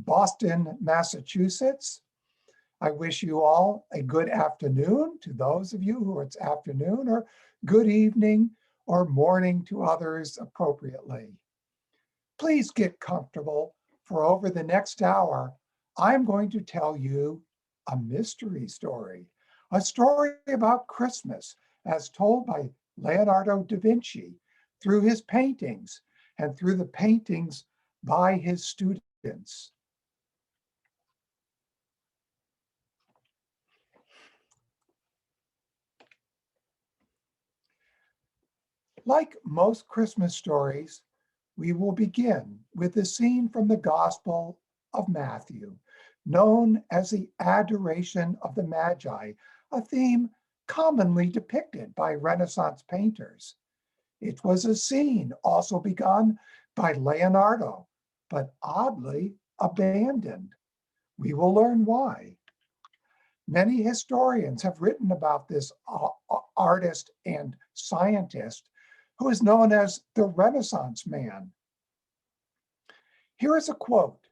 Boston, Massachusetts. I wish you all a good afternoon to those of you who it's afternoon, or good evening or morning to others appropriately. Please get comfortable, for over the next hour, I'm going to tell you a mystery story, a story about Christmas as told by Leonardo da Vinci through his paintings and through the paintings by his students. Like most Christmas stories, we will begin with a scene from the Gospel of Matthew, known as the Adoration of the Magi, a theme commonly depicted by Renaissance painters. It was a scene also begun by Leonardo, but oddly abandoned. We will learn why. Many historians have written about this artist and scientist who is known as the Renaissance man. Here is a quote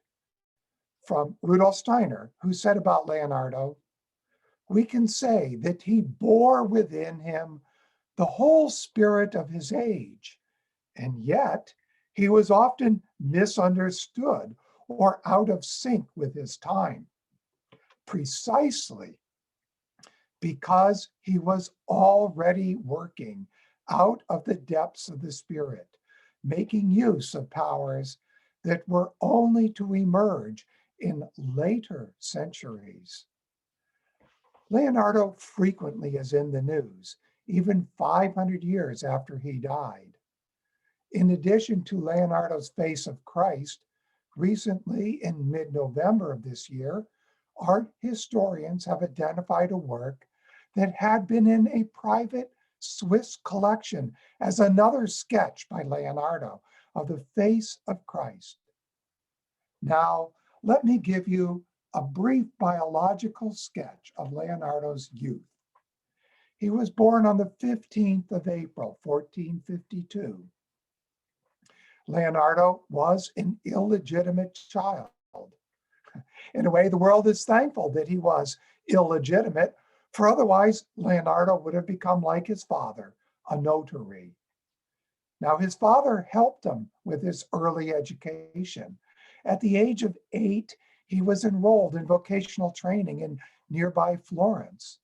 from Rudolf Steiner, who said about Leonardo, "We can say that he bore within him the whole spirit of his age, and yet he was often misunderstood or out of sync with his time, precisely because he was already working out of the depths of the spirit, making use of powers that were only to emerge in later centuries." Leonardo frequently is in the news, even 500 years after he died. In addition to Leonardo's Face of Christ, recently in mid-November of this year, art historians have identified a work that had been in a private Swiss collection as another sketch by Leonardo of the Face of Christ. Now, let me give you a brief biological sketch of Leonardo's youth. He was born on the 15th of April, 1452. Leonardo was an illegitimate child. In a way, the world is thankful that he was illegitimate, for otherwise Leonardo would have become like his father, a notary. Now, his father helped him with his early education. At the age of 8, he was enrolled in vocational training in nearby Florence.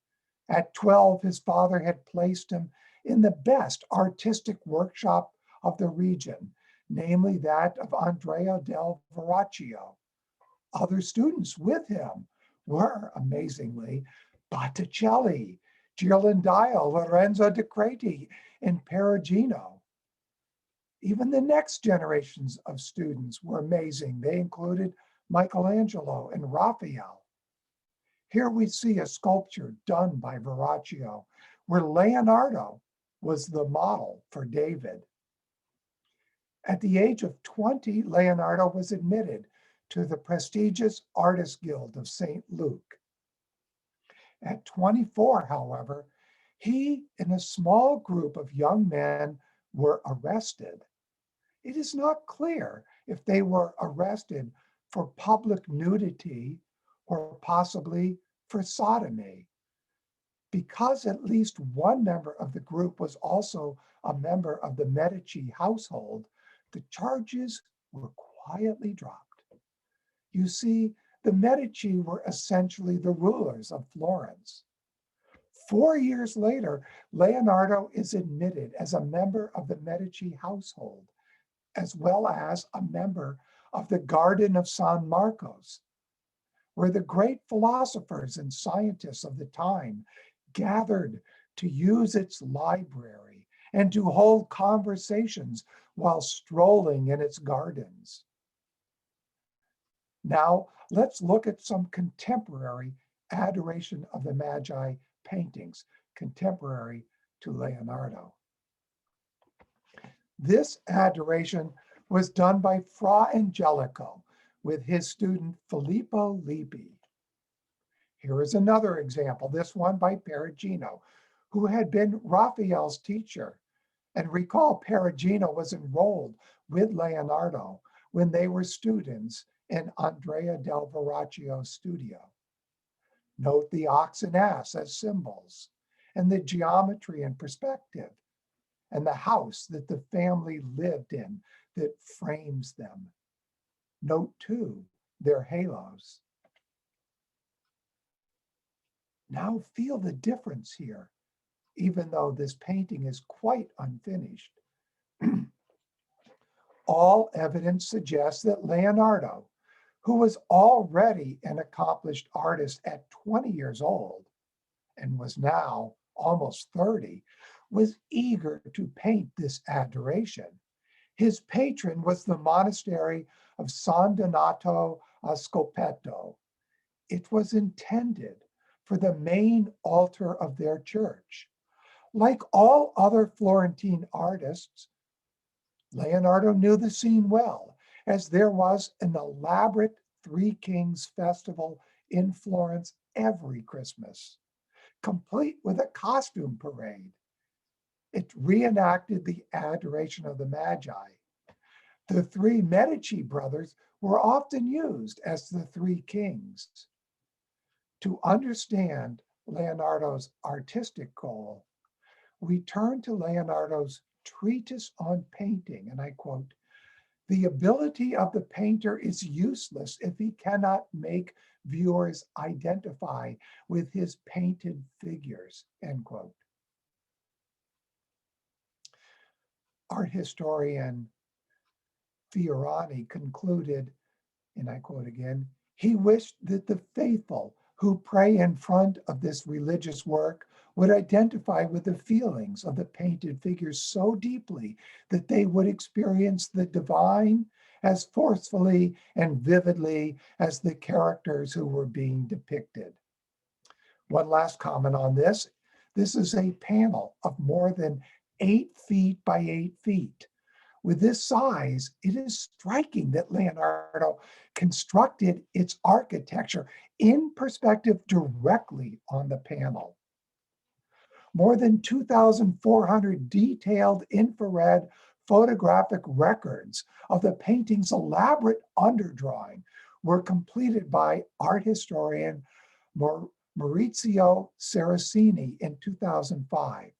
At 12, his father had placed him in the best artistic workshop of the region, namely that of Andrea del Verrocchio. Other students with him were, amazingly, Botticelli, Ghirlandaio, Lorenzo di Credi, and Perugino. Even the next generations of students were amazing. They included Michelangelo and Raphael. Here we see a sculpture done by Verrocchio, where Leonardo was the model for David. At the age of 20, Leonardo was admitted to the prestigious Artists Guild of St. Luke. At 24, however, he and a small group of young men were arrested. It is not clear if they were arrested for public nudity or possibly for sodomy. Because at least one member of the group was also a member of the Medici household, the charges were quietly dropped. You see, the Medici were essentially the rulers of Florence. 4 years later, Leonardo is admitted as a member of the Medici household, as well as a member of the Garden of San Marcos, where the great philosophers and scientists of the time gathered to use its library and to hold conversations while strolling in its gardens. Now, let's look at some contemporary Adoration of the Magi paintings, contemporary to Leonardo. This adoration was done by Fra Angelico with his student Filippo Lippi. Here is another example, this one by Perugino, who had been Raphael's teacher. And recall, Perugino was enrolled with Leonardo when they were students in Andrea del Verrocchio's studio. Note the ox and ass as symbols, and the geometry and perspective, and the house that the family lived in that frames them. Note too, their halos. Now feel the difference here, even though this painting is quite unfinished. All evidence suggests that Leonardo, who was already an accomplished artist at 20 years old and was now almost 30, was eager to paint this adoration. His patron was the monastery of San Donato a Scopeto. It was intended for the main altar of their church. Like all other Florentine artists, Leonardo knew the scene well, as there was an elaborate Three Kings festival in Florence every Christmas, complete with a costume parade. It reenacted the adoration of the Magi. The three Medici brothers were often used as the three kings. To understand Leonardo's artistic goal, we turn to Leonardo's treatise on painting, and I quote, "The ability of the painter is useless if he cannot make viewers identify with his painted figures," end quote. Art historian Fiorani concluded, and I quote again, "He wished that the faithful who pray in front of this religious work would identify with the feelings of the painted figures so deeply that they would experience the divine as forcefully and vividly as the characters who were being depicted." One last comment on this. This is a panel of more than 8 feet by 8 feet. With this size, it is striking that Leonardo constructed its architecture in perspective directly on the panel. More than 2,400 detailed infrared photographic records of the painting's elaborate underdrawing were completed by art historian Maurizio Saraceni in 2005.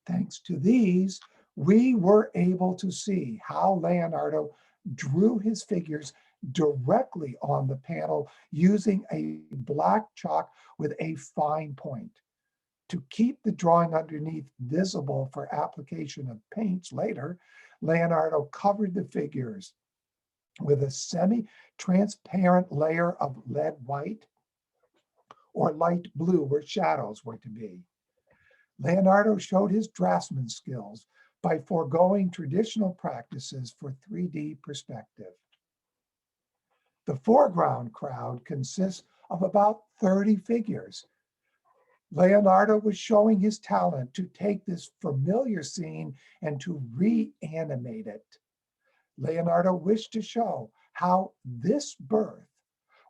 Thanks to these, we were able to see how Leonardo drew his figures directly on the panel using a black chalk with a fine point. To keep the drawing underneath visible for application of paints later, Leonardo covered the figures with a semi-transparent layer of lead white or light blue where shadows were to be. Leonardo showed his draftsman skills by foregoing traditional practices for 3D perspective. The foreground crowd consists of about 30 figures. Leonardo was showing his talent to take this familiar scene and to reanimate it. Leonardo wished to show how this birth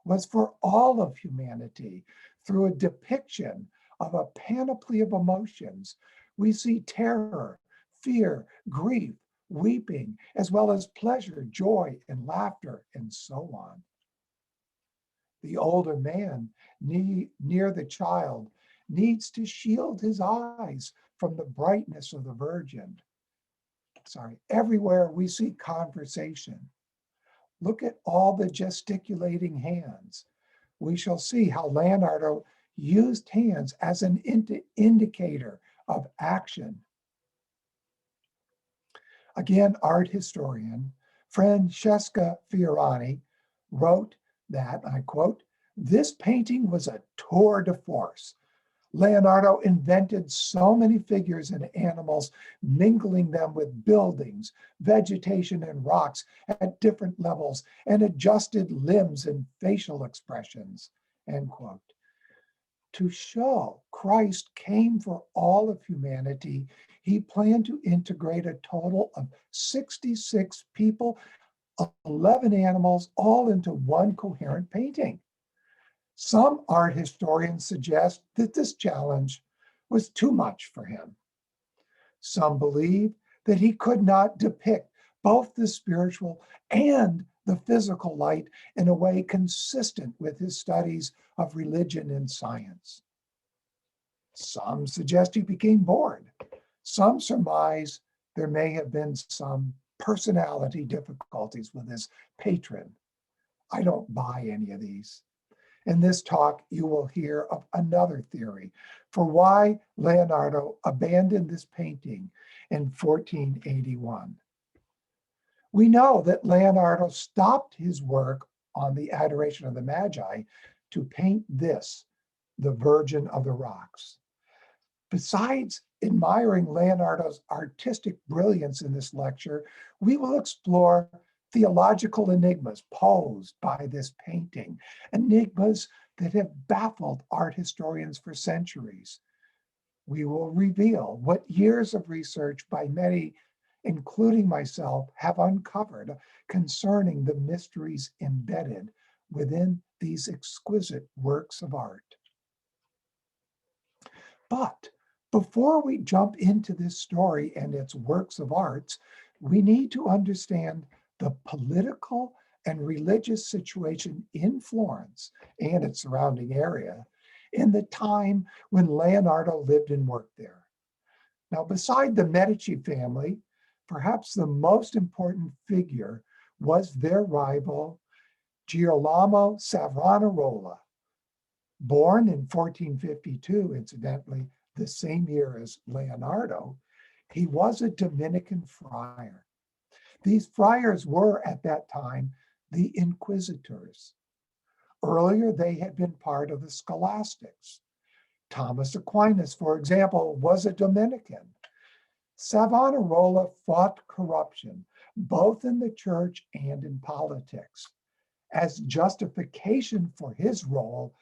was for all of humanity through a depiction of a panoply of emotions. We see terror, fear, grief, weeping, as well as pleasure, joy, and laughter, and so on. The older man near the child needs to shield his eyes from the brightness of the Virgin. Everywhere we see conversation. Look at all the gesticulating hands. We shall see how Leonardo used hands as an indicator of action. Again, art historian Francesca Fiorani wrote that, I quote, "This painting was a tour de force. Leonardo invented so many figures and animals, mingling them with buildings, vegetation, and rocks at different levels, and adjusted limbs and facial expressions," end quote. To show Christ came for all of humanity, he planned to integrate a total of 66 people, 11 animals, all into one coherent painting. Some art historians suggest that this challenge was too much for him. Some believe that he could not depict both the spiritual and the physical light in a way consistent with his studies of religion and science. Some suggest he became bored. Some surmise there may have been some personality difficulties with his patron. I don't buy any of these. In this talk, you will hear of another theory for why Leonardo abandoned this painting in 1481. We know that Leonardo stopped his work on the Adoration of the Magi to paint this, the Virgin of the Rocks. Besides admiring Leonardo's artistic brilliance in this lecture, we will explore theological enigmas posed by this painting, enigmas that have baffled art historians for centuries. We will reveal what years of research by many, including myself, have uncovered concerning the mysteries embedded within these exquisite works of art. But before we jump into this story and its works of arts, we need to understand the political and religious situation in Florence and its surrounding area in the time when Leonardo lived and worked there. Now, beside the Medici family, perhaps the most important figure was their rival, Girolamo Savonarola. Born in 1452, incidentally, the same year as Leonardo, he was a Dominican friar. These friars were, at that time, the inquisitors. Earlier, they had been part of the scholastics. Thomas Aquinas, for example, was a Dominican. Savonarola fought corruption, both in the church and in politics. As justification for his role,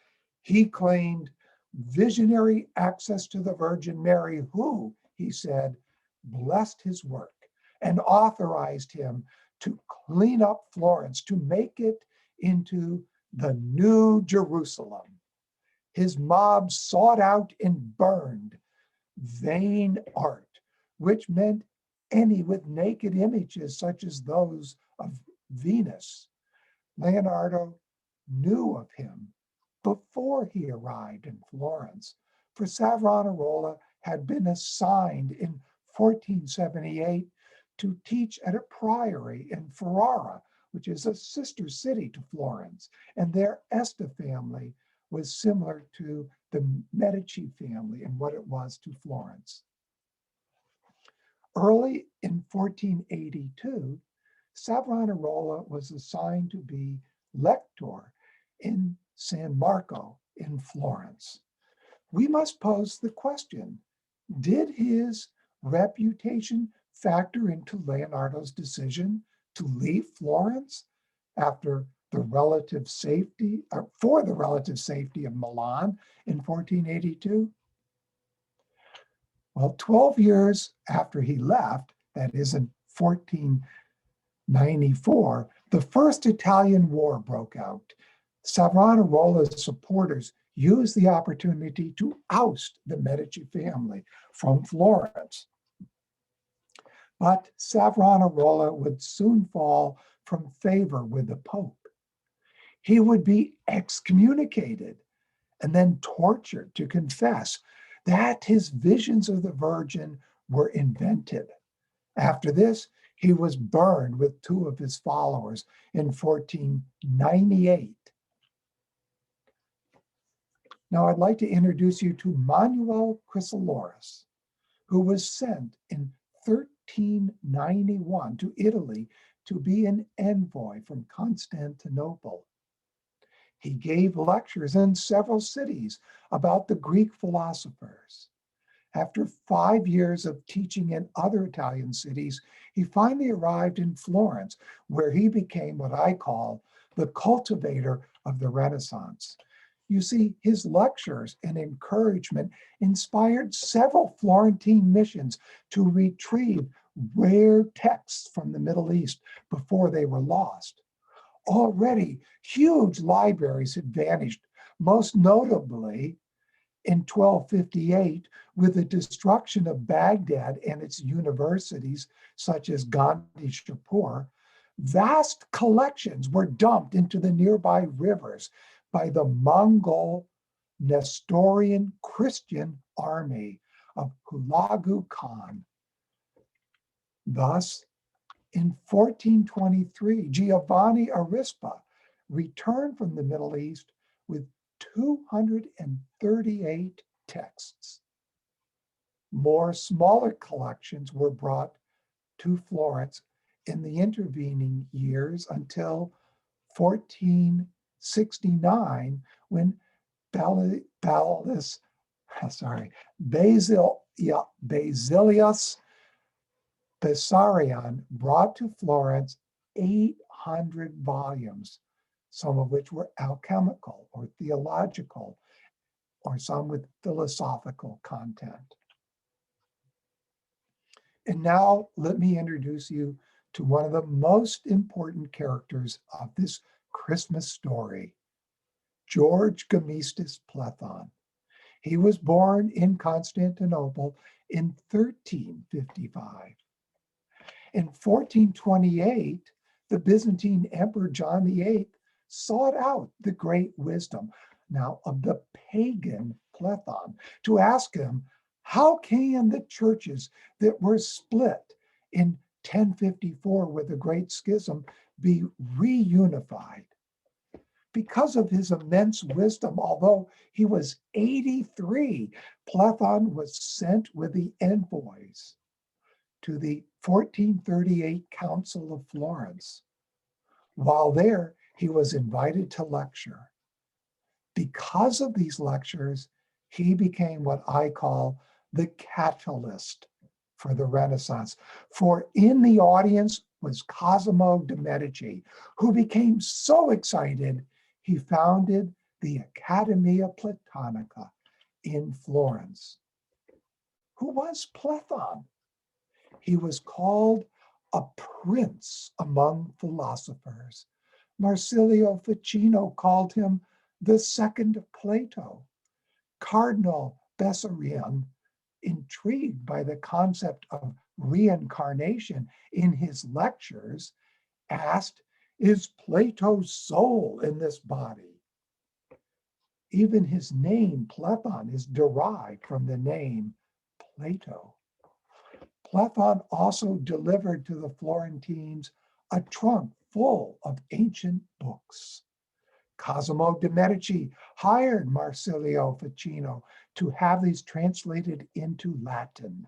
he claimed visionary access to the Virgin Mary, who, he said, blessed his work and authorized him to clean up Florence, to make it into the new Jerusalem. His mob sought out and burned vain art, which meant any with naked images such as those of Venus. Leonardo knew of him before he arrived in Florence, for Savonarola had been assigned in 1478 to teach at a priory in Ferrara, which is a sister city to Florence, and their Este family was similar to the Medici family and what it was to Florence. Early in 1482, Savonarola was assigned to be lector in San Marco in Florence. We must pose the question, did his reputation factor into Leonardo's decision to leave Florence after the relative safety, or for the relative safety of Milan in 1482? Well, 12 years after he left, that is in 1494, the First Italian War broke out. Savonarola's supporters used the opportunity to oust the Medici family from Florence. But Savonarola would soon fall from favor with the Pope. He would be excommunicated and then tortured to confess that his visions of the Virgin were invented. After this, he was burned with two of his followers in 1498. Now, I'd like to introduce you to Manuel Chrysoloras, who was sent in 1391 to Italy to be an envoy from Constantinople. He gave lectures in several cities about the Greek philosophers. After 5 years of teaching in other Italian cities, he finally arrived in Florence, where he became what I call the cultivator of the Renaissance. You see, his lectures and encouragement inspired several Florentine missions to retrieve rare texts from the Middle East before they were lost. Already, huge libraries had vanished, most notably in 1258 with the destruction of Baghdad and its universities, such as Gandhi Shapur. Vast collections were dumped into the nearby rivers by the Mongol Nestorian Christian army of Hulagu Khan. Thus, in 1423, Giovanni Arispa returned from the Middle East with 238 texts. More smaller collections were brought to Florence in the intervening years until 1469, when Basilius Bessarion brought to Florence 800 volumes, some of which were alchemical or theological, or some with philosophical content. And now let me introduce you to one of the most important characters of this Christmas story, George Gemistus Plethon. He was born in Constantinople in 1355. In 1428, the Byzantine Emperor John VIII sought out the great wisdom now of the pagan Plethon to ask him, how can the churches that were split in 1054 with the Great Schism be reunified? Because of his immense wisdom, although he was 83, Plethon was sent with the envoys to the 1438 Council of Florence. While there, he was invited to lecture. Because of these lectures, he became what I call the catalyst for the Renaissance. For in the audience was Cosimo de' Medici, who became so excited, he founded the Accademia Platonica in Florence. Who was Plethon? He was called a prince among philosophers. Marsilio Ficino called him the second Plato. Cardinal Bessarion, intrigued by the concept of reincarnation in his lectures, asked, is Plato's soul in this body? Even his name, Plethon, is derived from the name Plato. Plethon also delivered to the Florentines a trunk full of ancient books. Cosimo de' Medici hired Marsilio Ficino to have these translated into Latin.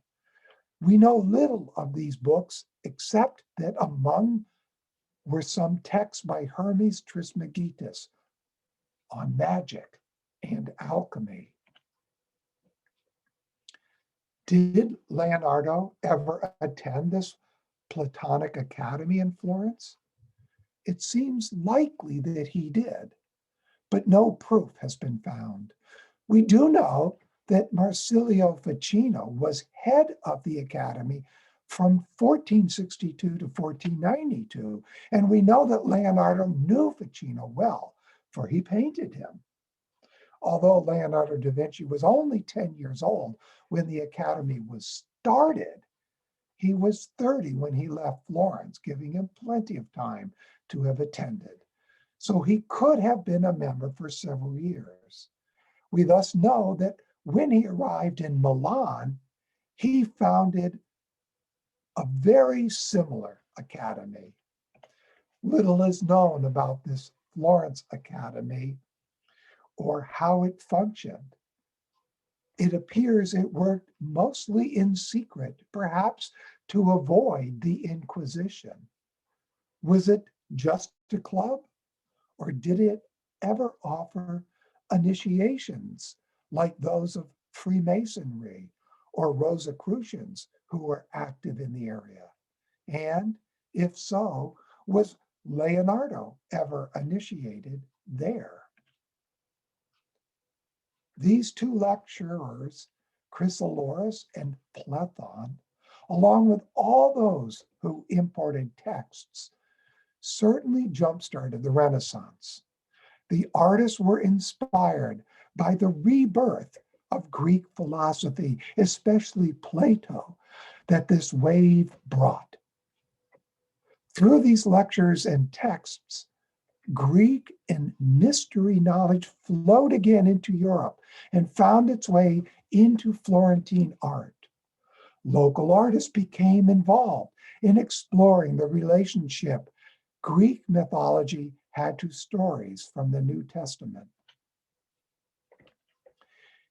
We know little of these books, except that among were some texts by Hermes Trismegistus on magic and alchemy. Did Leonardo ever attend this Platonic Academy in Florence? It seems likely that he did, but no proof has been found. We do know that Marsilio Ficino was head of the Academy from 1462 to 1492, and we know that Leonardo knew Ficino well, for he painted him. Although Leonardo da Vinci was only 10 years old when the Academy was started, he was 30 when he left Florence, giving him plenty of time to have attended. So he could have been a member for several years. We thus know that when he arrived in Milan, he founded a very similar academy. Little is known about this Florence Academy or how it functioned. It appears it worked mostly in secret, perhaps to avoid the Inquisition. Was it just a club, or did it ever offer initiations like those of Freemasonry or Rosicrucians who were active in the area? And if so, was Leonardo ever initiated there? These two lecturers, Chrysoloras and Plethon, along with all those who imported texts, certainly jump-started the Renaissance. The artists were inspired by the rebirth of Greek philosophy, especially Plato, that this wave brought. Through these lectures and texts, Greek and mystery knowledge flowed again into Europe and found its way into Florentine art. Local artists became involved in exploring the relationship Greek mythology had to stories from the New Testament.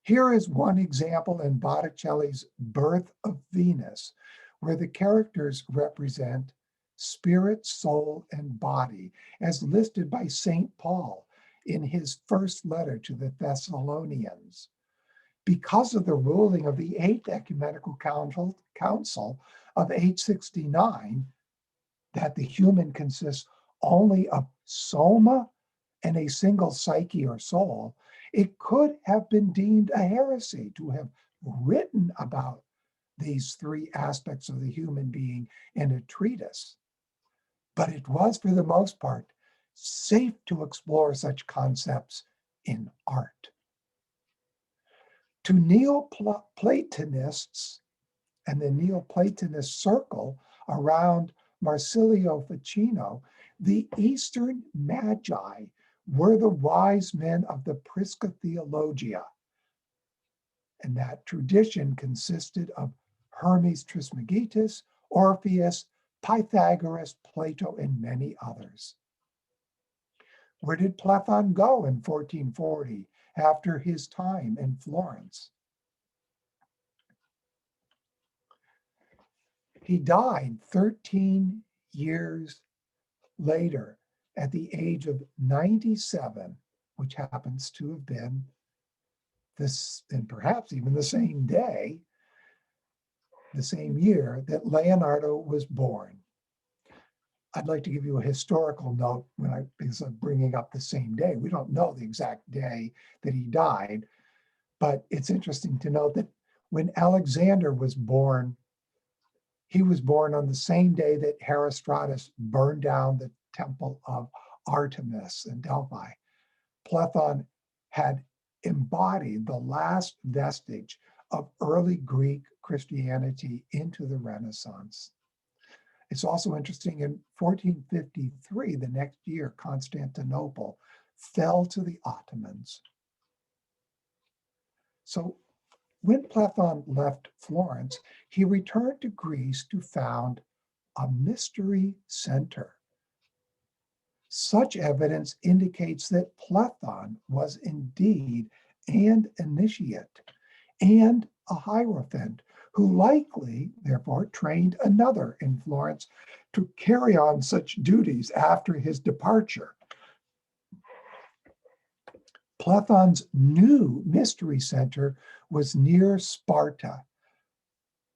Here is one example in Botticelli's Birth of Venus, where the characters represent spirit, soul, and body, as listed by St. Paul in his first letter to the Thessalonians. Because of the ruling of the Eighth Ecumenical Council of 869, that the human consists only of soma and a single psyche or soul, it could have been deemed a heresy to have written about these three aspects of the human being in a treatise. But it was, for the most part, safe to explore such concepts in art. To Neoplatonists and the Neoplatonist circle around Marsilio Ficino, the Eastern Magi were the wise men of the Prisca Theologia. And that tradition consisted of Hermes Trismegistus, Orpheus, Pythagoras, Plato, and many others. Where did Platon go in 1440 after his time in Florence? He died 13 years later at the age of 97, which happens to have been this, and perhaps even the same day, the same year that Leonardo was born. I'd like to give you a historical note because I'm bringing up the same day. We don't know the exact day that he died, but it's interesting to note that when Alexander was born, he was born on the same day that Herostratus burned down the temple of Artemis in Delphi. Platon had embodied the last vestige of early Greek Christianity into the Renaissance. It's also interesting, in 1453, the next year, Constantinople fell to the Ottomans. So when Platon left Florence, he returned to Greece to found a mystery center. Such evidence indicates that Platon was indeed an initiate and a hierophant, who likely, therefore, trained another in Florence to carry on such duties after his departure. Platon's new mystery center was near Sparta.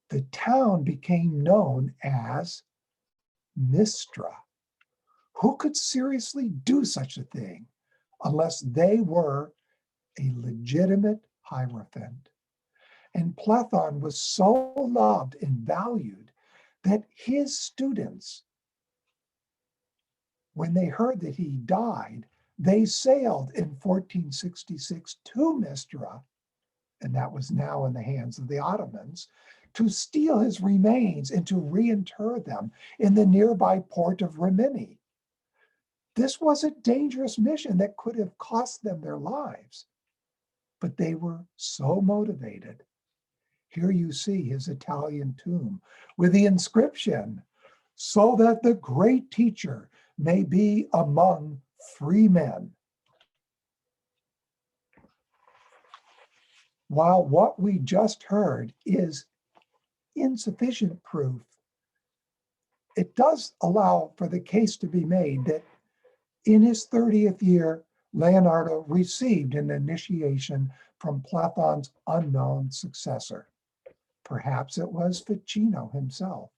The town became known as Mystra. Who could seriously do such a thing unless they were a legitimate hierophant? And Platon was so loved and valued that his students, when they heard that he died, they sailed in 1466 to Mystra, and that was now in the hands of the Ottomans, to steal his remains and to reinter them in the nearby port of Rimini. This was a dangerous mission that could have cost them their lives, but they were so motivated. Here you see his Italian tomb with the inscription, "So that the great teacher may be among free men." While what we just heard is insufficient proof, it does allow for the case to be made that in his 30th year, Leonardo received an initiation from Platon's unknown successor. Perhaps it was Ficino himself.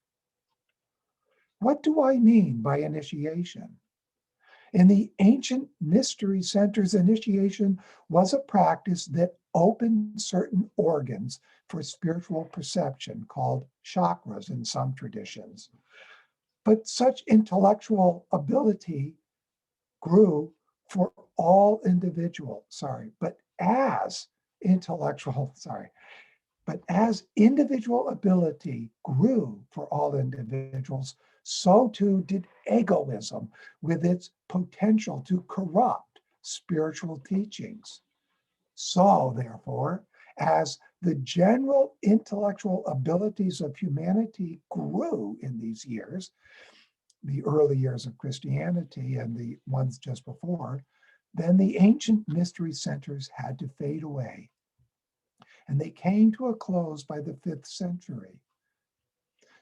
What do I mean by initiation? In the ancient mystery centers, initiation was a practice that opened certain organs for spiritual perception, called chakras in some traditions. But such intellectual ability grew for all individuals, but as individual ability grew for all individuals, So too did egoism with its potential to corrupt spiritual teachings. So, therefore, as the general intellectual abilities of humanity grew in these years, the early years of Christianity and the ones just before, then the ancient mystery centers had to fade away. And they came to a close by the 5th century.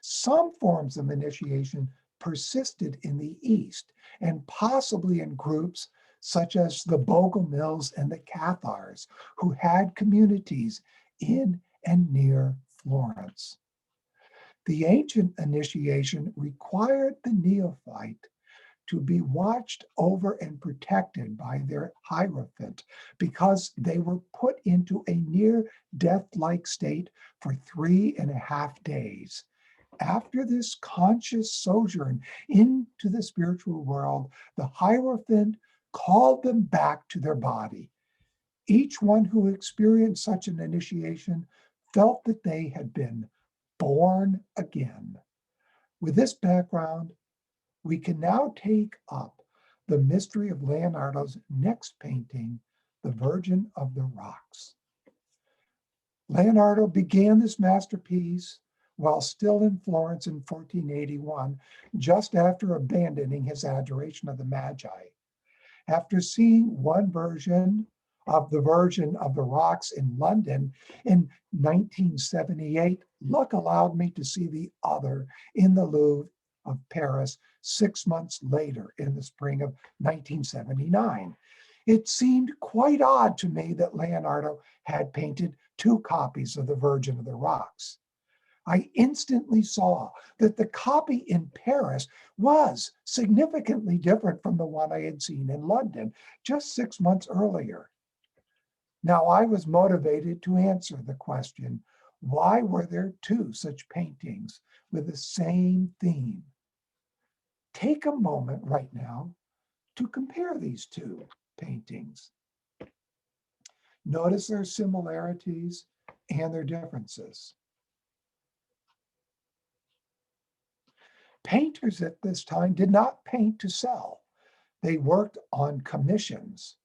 Some forms of initiation persisted in the East, and possibly in groups such as the Bogomils and the Cathars, who had communities in and near Florence. The ancient initiation required the neophyte to be watched over and protected by their hierophant because they were put into a near death-like state for 3.5 days. After this conscious sojourn into the spiritual world, the Hierophant called them back to their body. Each one who experienced such an initiation felt that they had been born again. With this background, we can now take up the mystery of Leonardo's next painting, The Virgin of the Rocks. Leonardo began this masterpiece while still in Florence in 1481, just after abandoning his adoration of the Magi. After seeing one version of the Virgin of the Rocks in London in 1978, luck allowed me to see the other in the Louvre of Paris 6 months later in the spring of 1979. It seemed quite odd to me that Leonardo had painted 2 copies of the Virgin of the Rocks. I instantly saw that the copy in Paris was significantly different from the one I had seen in London just 6 months earlier. Now I was motivated to answer the question, why were there 2 such paintings with the same theme? Take a moment right now to compare these 2 paintings. Notice their similarities and their differences. Painters at this time did not paint to sell. They worked on commissions,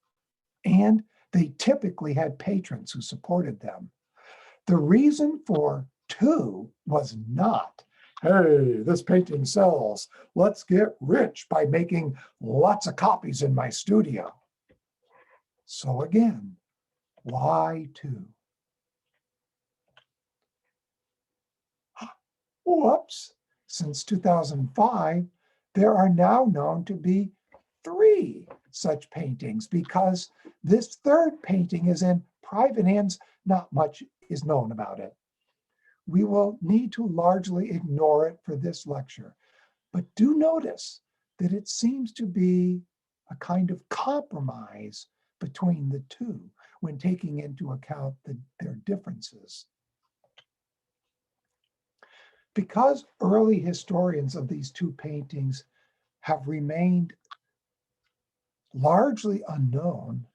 and they typically had patrons who supported them. The reason for 2 was not, hey, this painting sells, let's get rich by making lots of copies in my studio. So again, why 2? Whoops, since 2005, there are now known to be 3 such paintings because this 3rd painting is in private hands. Not much is known about it. We will need to largely ignore it for this lecture, but do notice that it seems to be a kind of compromise between the 2 when taking into account their differences. Because early historians of these 2 paintings have remained largely unknown,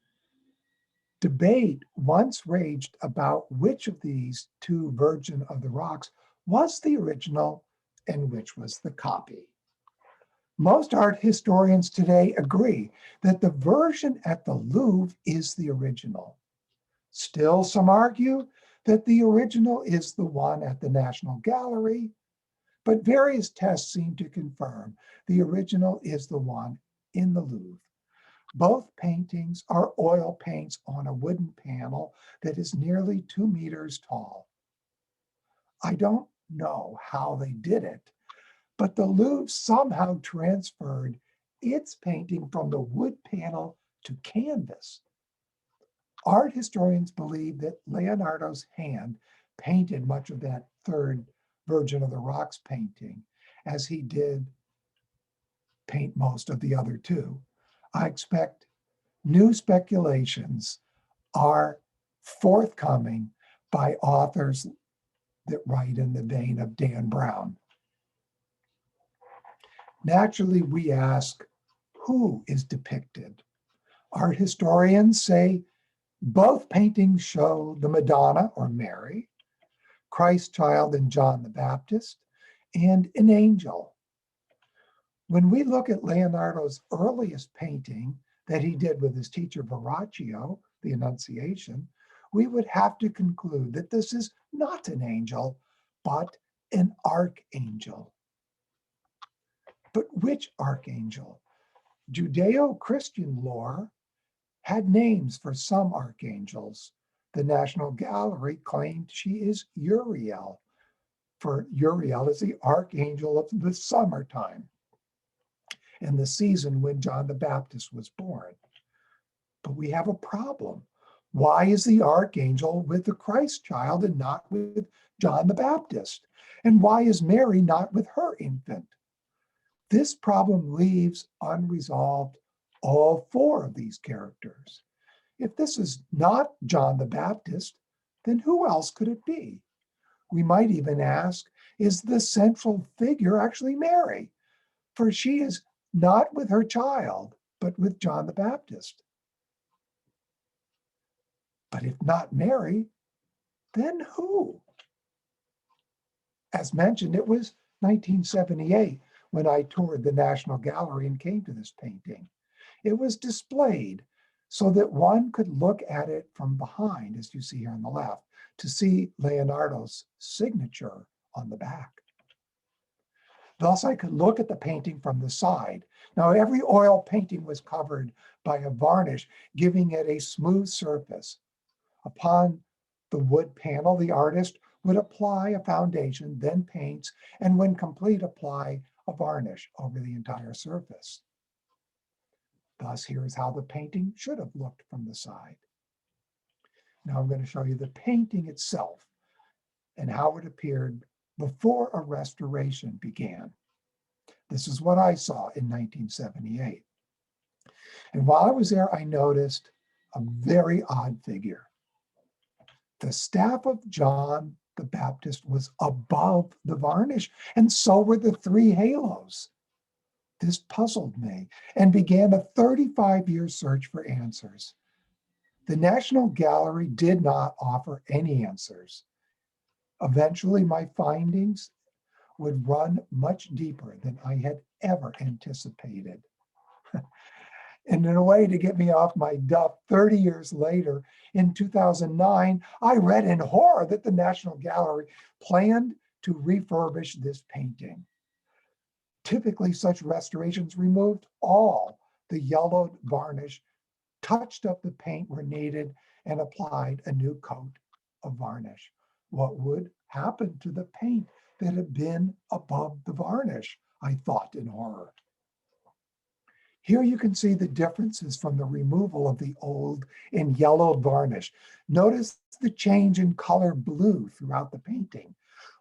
debate once raged about which of these 2 Virgin of the Rocks was the original and which was the copy. Most art historians today agree that the version at the Louvre is the original. Still, some argue that the original is the one at the National Gallery, but various tests seem to confirm the original is the one in the Louvre. Both paintings are oil paints on a wooden panel that is nearly 2 meters tall. I don't know how they did it, but the Louvre somehow transferred its painting from the wood panel to canvas. Art historians believe that Leonardo's hand painted much of that 3rd Virgin of the Rocks painting, as he did paint most of the other 2. I expect new speculations are forthcoming by authors that write in the vein of Dan Brown. Naturally, we ask, who is depicted? Art historians say both paintings show the Madonna, or Mary, Christ child and John the Baptist, and an angel. When we look at Leonardo's earliest painting that he did with his teacher Verrocchio, the Annunciation, we would have to conclude that this is not an angel, but an archangel. But which archangel? Judeo-Christian lore had names for some archangels. The National Gallery claimed she is Uriel, for Uriel is the archangel of the summertime and the season when John the Baptist was born. But we have a problem. Why is the archangel with the Christ child and not with John the Baptist? And why is Mary not with her infant? This problem leaves unresolved all four of these characters. If this is not John the Baptist, then who else could it be? We might even ask, is the central figure actually Mary? For she is not with her child, but with John the Baptist. But if not Mary, then who? As mentioned, it was 1978 when I toured the National Gallery and came to this painting. It was displayed so that one could look at it from behind, as you see here on the left, to see Leonardo's signature on the back. Thus, I could look at the painting from the side. Now, every oil painting was covered by a varnish, giving it a smooth surface. Upon the wood panel, the artist would apply a foundation, then paints, and when complete, apply a varnish over the entire surface. Thus, here's how the painting should have looked from the side. Now I'm going to show you the painting itself and how it appeared before a restoration began. This is what I saw in 1978. And while I was there, I noticed a very odd figure. The staff of John the Baptist was above the varnish, and so were the three halos. This puzzled me and began a 35-year search for answers. The National Gallery did not offer any answers. Eventually, my findings would run much deeper than I had ever anticipated. And in a way to get me off my duff, 30 years later, in 2009, I read in horror that the National Gallery planned to refurbish this painting. Typically, such restorations removed all the yellowed varnish, touched up the paint where needed, and applied a new coat of varnish. What would happen to the paint that had been above the varnish? I thought in horror. Here you can see the differences from the removal of the old and yellowed varnish. Notice the change in color blue throughout the painting.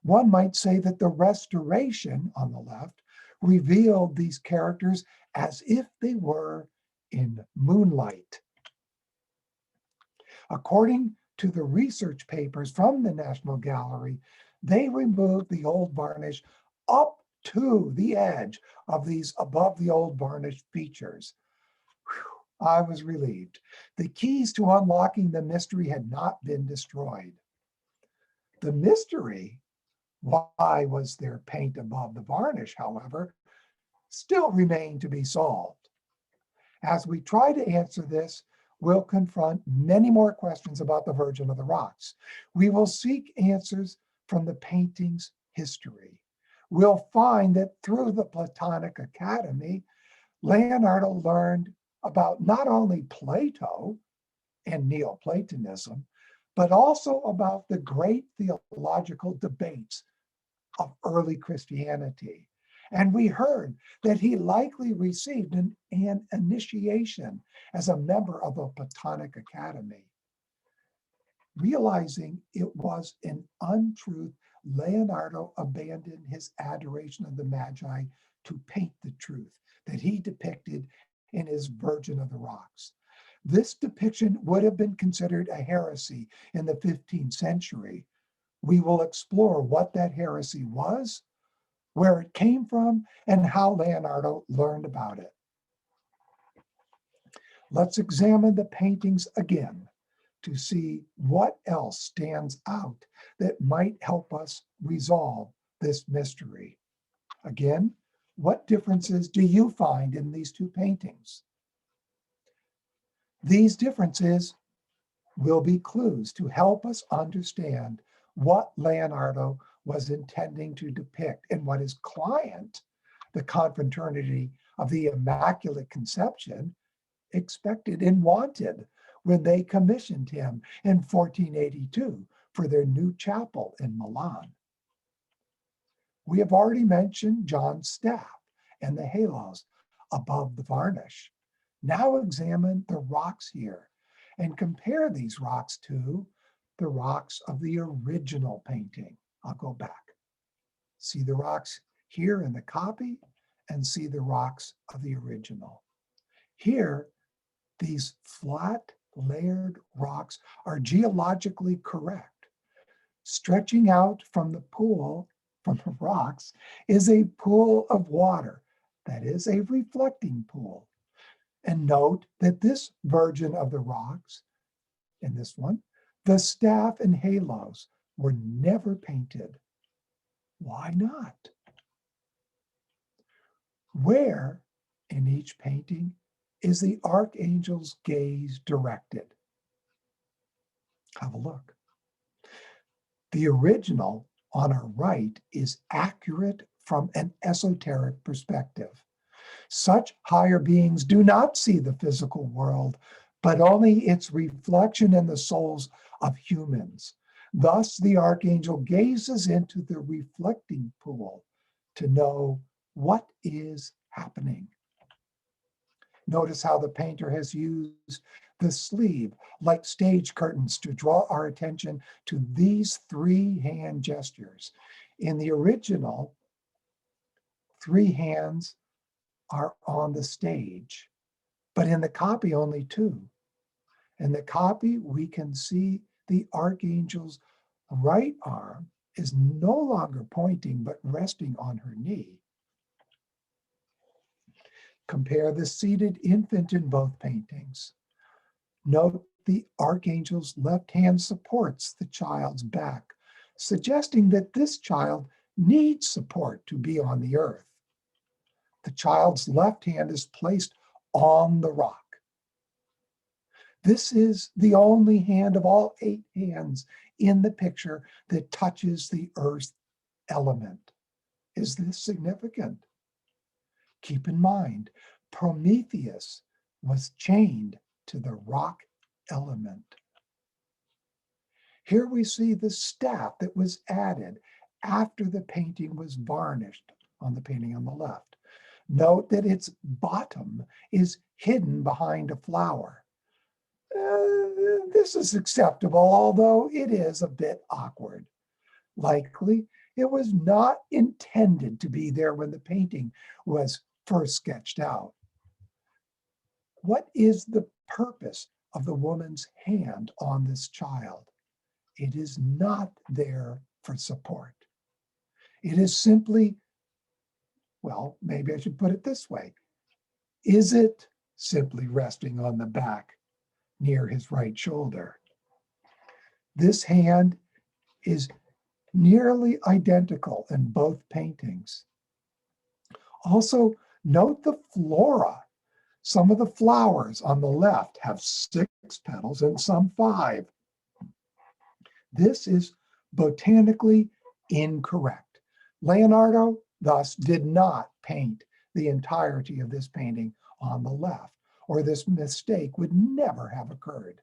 One might say that the restoration on the left revealed these characters as if they were in moonlight. According to the research papers from the National Gallery, they removed the old varnish up to the edge of these above the old varnish features. Whew, I was relieved. The keys to unlocking the mystery had not been destroyed. The mystery, why was there paint above the varnish, however, still remained to be solved. As we try to answer this, we'll confront many more questions about the Virgin of the Rocks. We will seek answers from the painting's history. We'll find that through the Platonic Academy, Leonardo learned about not only Plato and Neoplatonism, but also about the great theological debates of early Christianity. And we heard that he likely received an initiation as a member of a Platonic Academy. Realizing it was an untruth, Leonardo abandoned his adoration of the Magi to paint the truth that he depicted in his Virgin of the Rocks. This depiction would have been considered a heresy in the 15th century. We will explore what that heresy was, where it came from, and how Leonardo learned about it. Let's examine the paintings again to see what else stands out that might help us resolve this mystery. Again, What differences do you find in these two paintings? These differences will be clues to help us understand what Leonardo was intending to depict and what his client, the confraternity of the Immaculate Conception, expected and wanted when they commissioned him in 1482 for their new chapel in Milan. We have already mentioned John's staff and the halos above the varnish. Now examine the rocks here and compare these rocks to the rocks of the original painting. I'll go back. See the rocks here in the copy and see the rocks of the original. Here, these flat layered rocks are geologically correct. Stretching out from the pool, from the rocks, is a pool of water. That is a reflecting pool. And note that this version of the rocks, in this one, the staff and halos were never painted. Why not? Where in each painting is the archangel's gaze directed? Have a look. The original on our right is accurate from an esoteric perspective. Such higher beings do not see the physical world, but only its reflection in the souls of humans. Thus, the archangel gazes into the reflecting pool to know what is happening. Notice how the painter has used the sleeve like stage curtains to draw our attention to these three hand gestures. In the original, three hands are on the stage, but in the copy, only two. In the copy, we can see the archangel's right arm is no longer pointing, but resting on her knee. Compare the seated infant in both paintings. Note the archangel's left hand supports the child's back, suggesting that this child needs support to be on the earth. The child's left hand is placed on the rock. This is the only hand of all 8 hands in the picture that touches the earth element. Is this significant? Keep in mind, Prometheus was chained to the rock element. Here we see the staff that was added after the painting was varnished on the painting on the left. Note that its bottom is hidden behind a flower. This is acceptable, although it is a bit awkward. Likely, it was not intended to be there when the painting was first sketched out. What is the purpose of the woman's hand on this child? It is not there for support. It is simply, well, maybe I should put it this way. Is it simply resting on the back near his right shoulder? This hand is nearly identical in both paintings. Also, note the flora. Some of the flowers on the left have 6 petals and some 5. This is botanically incorrect. Leonardo thus did not paint the entirety of this painting on the left, or this mistake would never have occurred.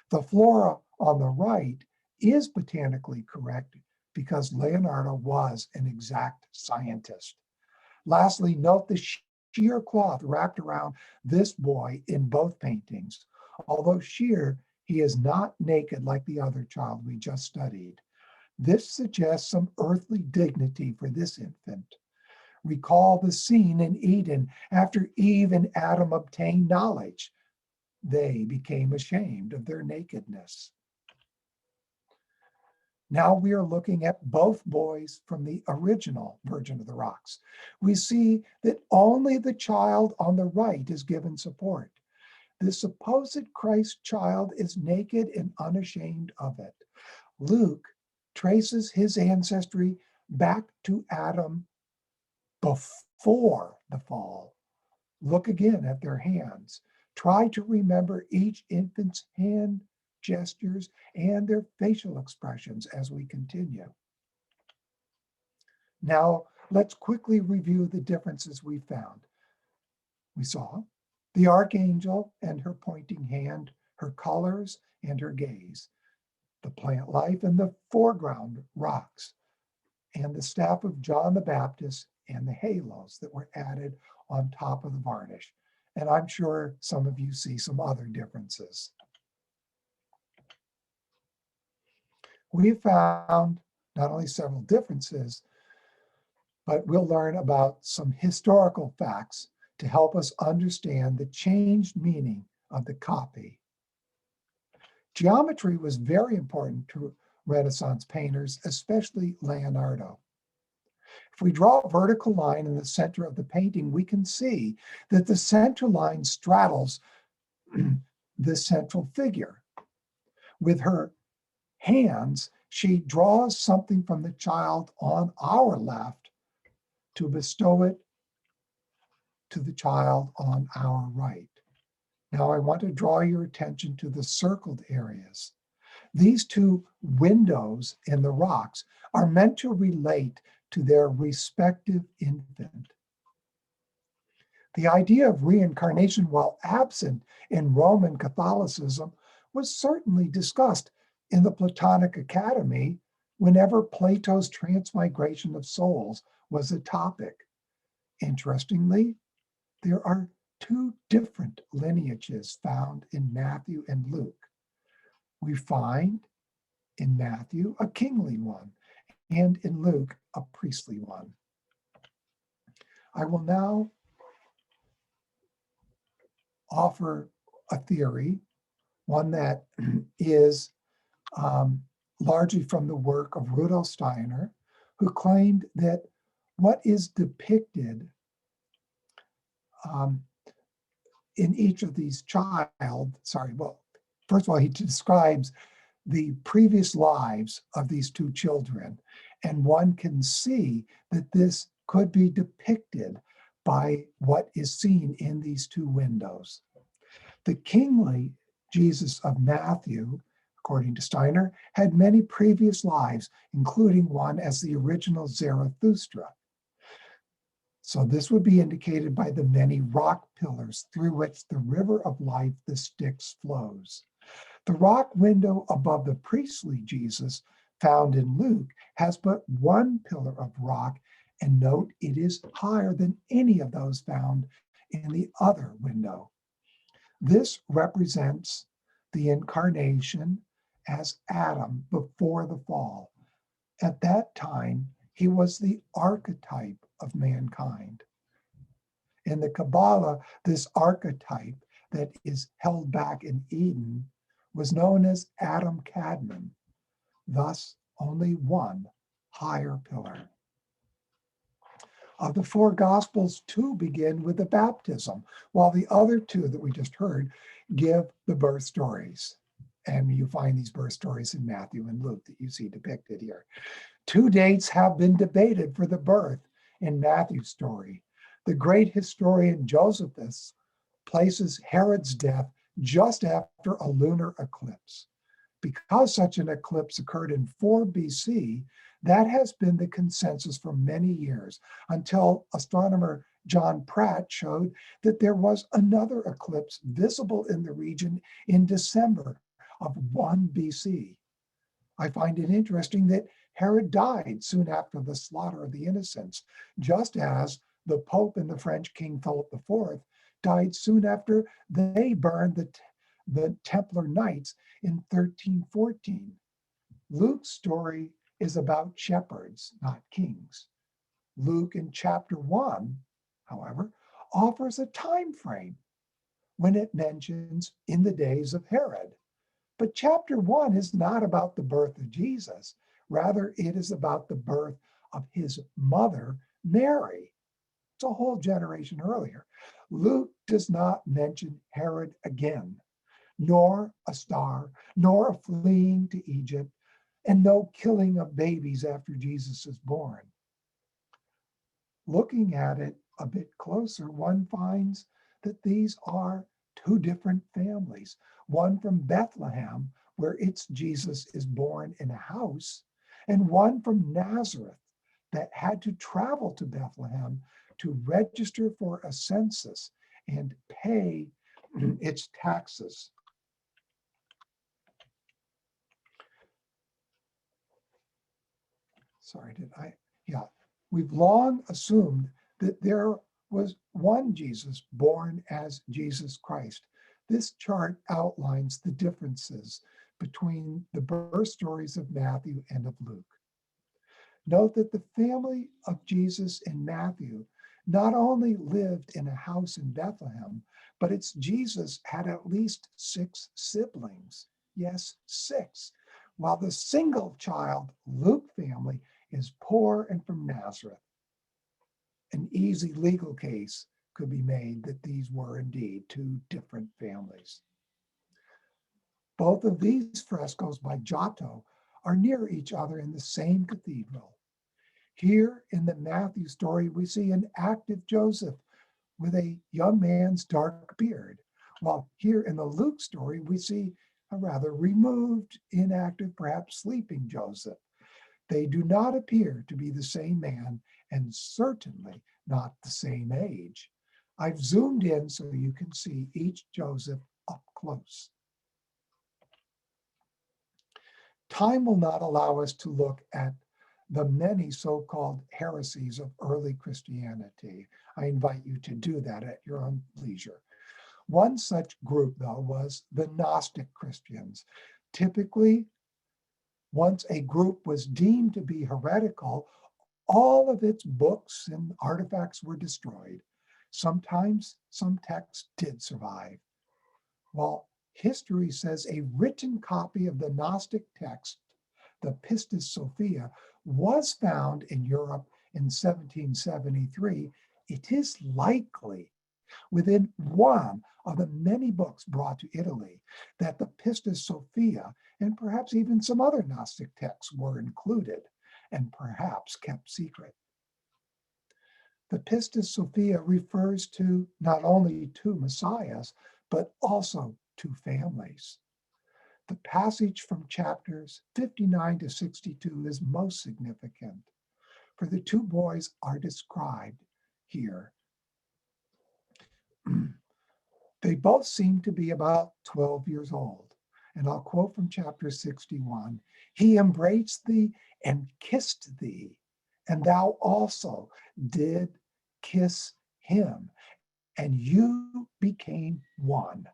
The flora on the right is botanically correct because Leonardo was an exact scientist. Lastly, note the sheer cloth wrapped around this boy in both paintings. Although sheer, he is not naked like the other child we just studied. This suggests some earthly dignity for this infant. Recall the scene in Eden after Eve and Adam obtained knowledge. They became ashamed of their nakedness. Now we are looking at both boys from the original Virgin of the Rocks. We see that only the child on the right is given support. The supposed Christ child is naked and unashamed of it. Luke traces his ancestry back to Adam before the fall. Look again at their hands. Try to remember each infant's hand gestures and their facial expressions as we continue. Now, let's quickly review the differences we found. We saw the archangel and her pointing hand, her colors and her gaze, the plant life in the foreground rocks, and the staff of John the Baptist and the halos that were added on top of the varnish. And I'm sure some of you see some other differences. We found not only several differences, but we'll learn about some historical facts to help us understand the changed meaning of the copy. Geometry was very important to Renaissance painters, especially Leonardo. If we draw a vertical line in the center of the painting, we can see that the center line straddles the central figure. With her hands, she draws something from the child on our left to bestow it to the child on our right. Now I want to draw your attention to the circled areas. These two windows in the rocks are meant to relate to their respective infant. The idea of reincarnation, while absent in Roman Catholicism, was certainly discussed in the Platonic Academy whenever Plato's transmigration of souls was a topic. Interestingly, there are two different lineages found in Matthew and Luke. We find in Matthew a kingly one, and in Luke a priestly one. I will now offer a theory, one that is largely from the work of Rudolf Steiner, who claimed that what is depicted in each of these first of all, he describes the previous lives of these two children, and one can see that this could be depicted by what is seen in these two windows. The kingly Jesus of Matthew, according to Steiner, had many previous lives, including one as the original Zarathustra. So this would be indicated by the many rock pillars through which the river of life, the Styx, flows. The rock window above the priestly Jesus found in Luke has but one pillar of rock, and note it is higher than any of those found in the other window. This represents the incarnation as Adam before the fall. At that time, he was the archetype of mankind. In the Kabbalah, this archetype that is held back in Eden was known as Adam Kadmon, thus only one higher pillar. Of the four Gospels, two begin with the baptism, while the other two that we just heard give the birth stories. And you find these birth stories in Matthew and Luke that you see depicted here. Two dates have been debated for the birth in Matthew's story. The great historian Josephus places Herod's death just after a lunar eclipse. Because such an eclipse occurred in 4 BC, that has been the consensus for many years, until astronomer John Pratt showed that there was another eclipse visible in the region in December of 1 BC. I find it interesting that Herod died soon after the slaughter of the innocents, just as the Pope and the French King Philip IV died soon after they burned the Templar Knights in 1314. Luke's story is about shepherds, not kings. Luke in chapter 1, however, offers a time frame when it mentions in the days of Herod. But chapter 1 is not about the birth of Jesus. Rather, it is about the birth of his mother, Mary. It's a whole generation earlier. Luke does not mention Herod again, nor a star, nor a fleeing to Egypt, and no killing of babies after Jesus is born. Looking at it a bit closer, one finds that these are two different families. One from Bethlehem, where its Jesus is born in a house, and one from Nazareth that had to travel to Bethlehem to register for a census and pay its taxes. Sorry, did I? Yeah. We've long assumed that there was one Jesus born as Jesus Christ. This chart outlines the differences between the birth stories of Matthew and of Luke. Note that the family of Jesus in Matthew not only lived in a house in Bethlehem, but its Jesus had at least 6 siblings. Yes, 6. While the single child Luke family is poor and from Nazareth. An easy legal case could be made that these were indeed 2 different families. Both of these frescoes by Giotto are near each other in the same cathedral. Here in the Matthew story, we see an active Joseph with a young man's dark beard, while here in the Luke story, we see a rather removed, inactive, perhaps sleeping Joseph. They do not appear to be the same man and certainly not the same age. I've zoomed in so you can see each Joseph up close. Time will not allow us to look at the many so-called heresies of early Christianity. I invite you to do that at your own leisure. One such group, though, was the Gnostic Christians. Typically, once a group was deemed to be heretical, all of its books and artifacts were destroyed. Sometimes some texts did survive. While history says a written copy of the Gnostic text, the Pistis Sophia, was found in Europe in 1773, it is likely within one of the many books brought to Italy that the Pistis Sophia and perhaps even some other Gnostic texts were included and perhaps kept secret. The Pistis Sophia refers to not only 2 messiahs, but also 2 families. The passage from chapters 59 to 62 is most significant, for the 2 boys are described here. They both seem to be about 12 years old. And I'll quote from chapter 61, "He embraced thee and kissed thee, and thou also did kiss him, and you became one."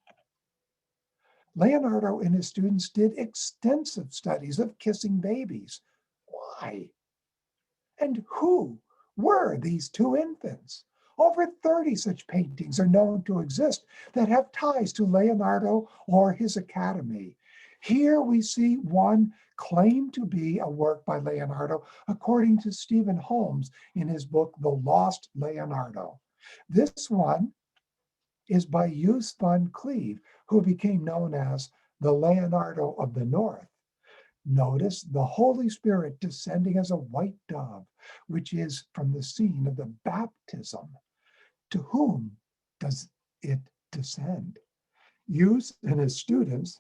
Leonardo and his students did extensive studies of kissing babies. Why? And who were these 2 infants? Over 30 such paintings are known to exist that have ties to Leonardo or his academy. Here we see one claimed to be a work by Leonardo, according to Stephen Holmes in his book, The Lost Leonardo. This one is by Joos van Cleve, who became known as the Leonardo of the North. Notice the Holy Spirit descending as a white dove, which is from the scene of the baptism. To whom does it descend? Joos and his students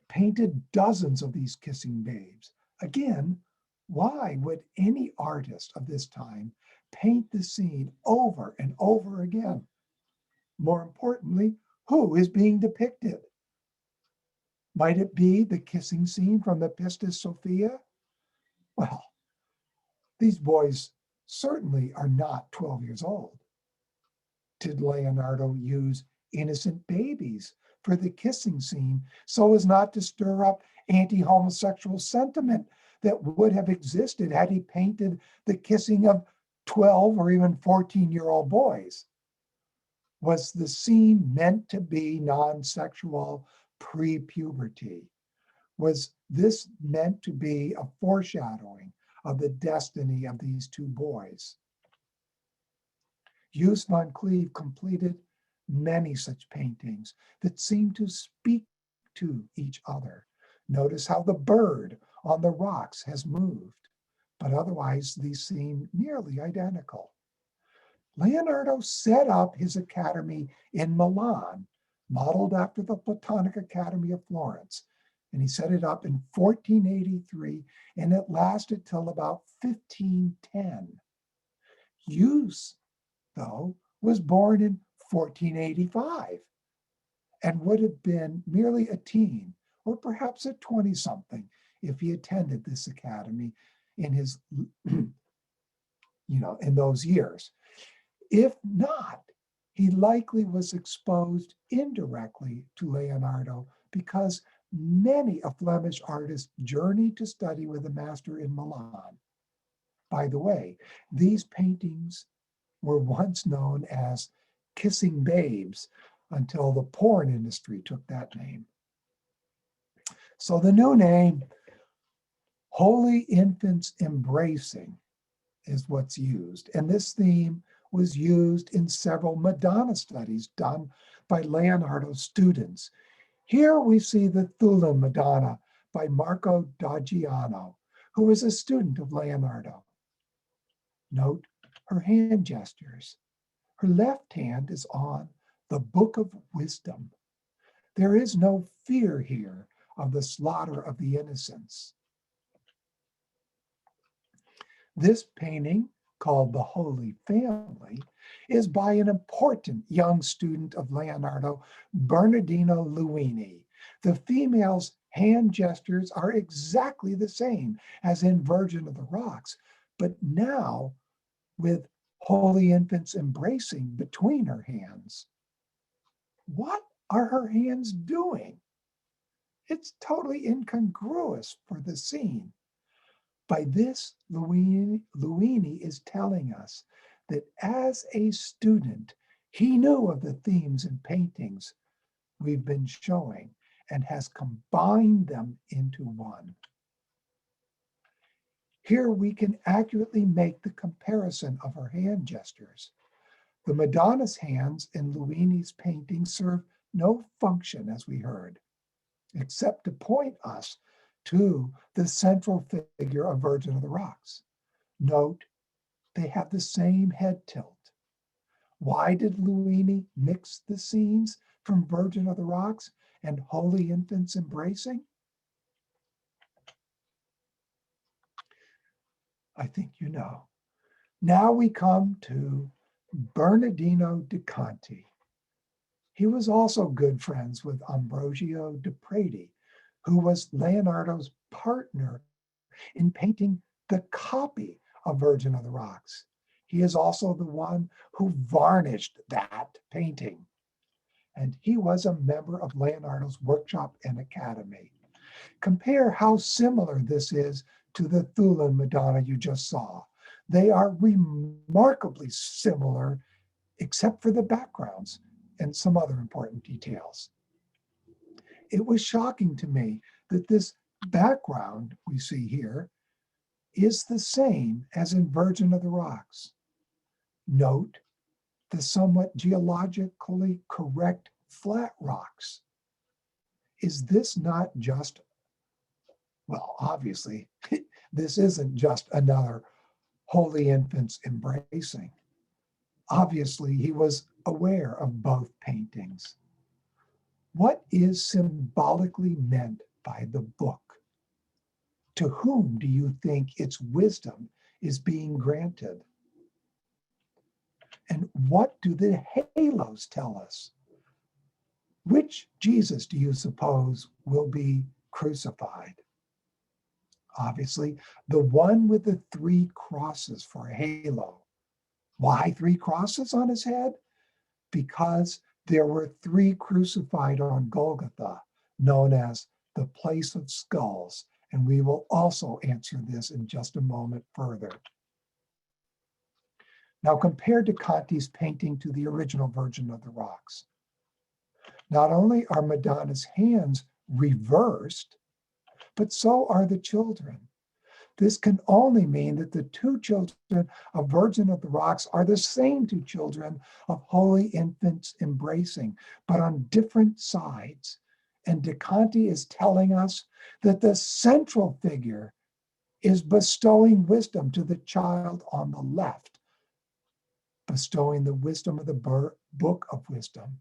painted dozens of these kissing babes. Again, why would any artist of this time paint the scene over and over again? More importantly, who is being depicted? Might it be the kissing scene from the Pistis Sophia? Well, these boys certainly are not 12 years old. Did Leonardo use innocent babies for the kissing scene so as not to stir up anti-homosexual sentiment that would have existed had he painted the kissing of 12 or even 14-year-old boys? Was the scene meant to be non-sexual pre-puberty? Was this meant to be a foreshadowing of the destiny of these 2 boys? Joos van Cleve completed many such paintings that seem to speak to each other. Notice how the bird on the rocks has moved, but otherwise these seem nearly identical. Leonardo set up his academy in Milan, modeled after the Platonic Academy of Florence. And he set it up in 1483, and it lasted till about 1510. Hughes, though, was born in 1485 and would have been merely a teen or perhaps a 20-something if he attended this academy in his, in those years. If not, he likely was exposed indirectly to Leonardo because many a Flemish artist journeyed to study with a master in Milan. By the way, these paintings were once known as kissing babes until the porn industry took that name. So the new name, Holy Infants Embracing, is what's used. And this theme was used in several Madonna studies done by Leonardo's students. Here we see the Thulan Madonna by Marco Daggiano, who was a student of Leonardo. Note her hand gestures. Her left hand is on the Book of Wisdom. There is no fear here of the slaughter of the innocents. This painting, called The Holy Family, is by an important young student of Leonardo, Bernardino Luini. The female's hand gestures are exactly the same as in Virgin of the Rocks, but now with holy infants embracing between her hands. What are her hands doing? It's totally incongruous for the scene. By this, Luini is telling us that as a student, he knew of the themes and paintings we've been showing and has combined them into one. Here we can accurately make the comparison of her hand gestures. The Madonna's hands in Luini's painting serve no function, as we heard, except to point us to the central figure of Virgin of the Rocks. Note, they have the same head tilt. Why did Luini mix the scenes from Virgin of the Rocks and Holy Infants Embracing? I think you know. Now we come to Bernardino de Conti. He was also good friends with Ambrogio de Prati, who was Leonardo's partner in painting the copy of Virgin of the Rocks. He is also the one who varnished that painting. And he was a member of Leonardo's workshop and academy. Compare how similar this is to the Thulan Madonna you just saw. They are remarkably similar, except for the backgrounds and some other important details. It was shocking to me that this background we see here is the same as in Virgin of the Rocks. Note the somewhat geologically correct flat rocks. Is this not just, well, obviously, this isn't just another Holy Infants Embracing. Obviously, he was aware of both paintings. What is symbolically meant by the book? To whom do you think its wisdom is being granted? And what do the halos tell us? Which Jesus do you suppose will be crucified? Obviously, the one with the 3 crosses for a halo. Why 3 crosses on his head? Because there were 3 crucified on Golgotha, known as the place of skulls. And we will also answer this in just a moment further. Now, compared to Conti's painting to the original Virgin of the Rocks, not only are Madonna's hands reversed, but so are the children. This can only mean that the 2 children of Virgin of the Rocks are the same 2 children of Holy Infants Embracing, but on different sides. And De Conti is telling us that the central figure is bestowing wisdom to the child on the left, bestowing the wisdom of the book of wisdom.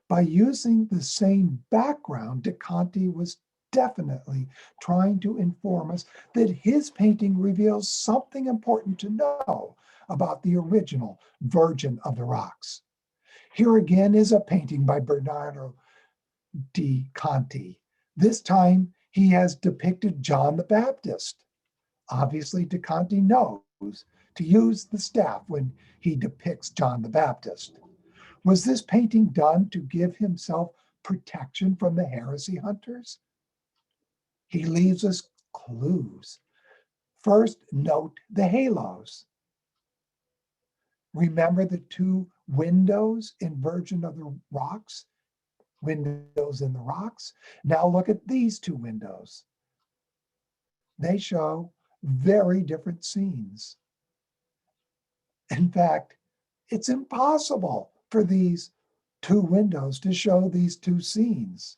By using the same background, De Conti was definitely trying to inform us that his painting reveals something important to know about the original Virgin of the Rocks. Here again is a painting by Bernardo de Conti. This time he has depicted John the Baptist. Obviously, De Conti knows to use the staff when he depicts John the Baptist. Was this painting done to give himself protection from the heresy hunters? He leaves us clues. First, note the halos. Remember the two windows in Virgin of the Rocks? Windows in the rocks. Now look at these two windows. They show very different scenes. In fact, it's impossible for these two windows to show these two scenes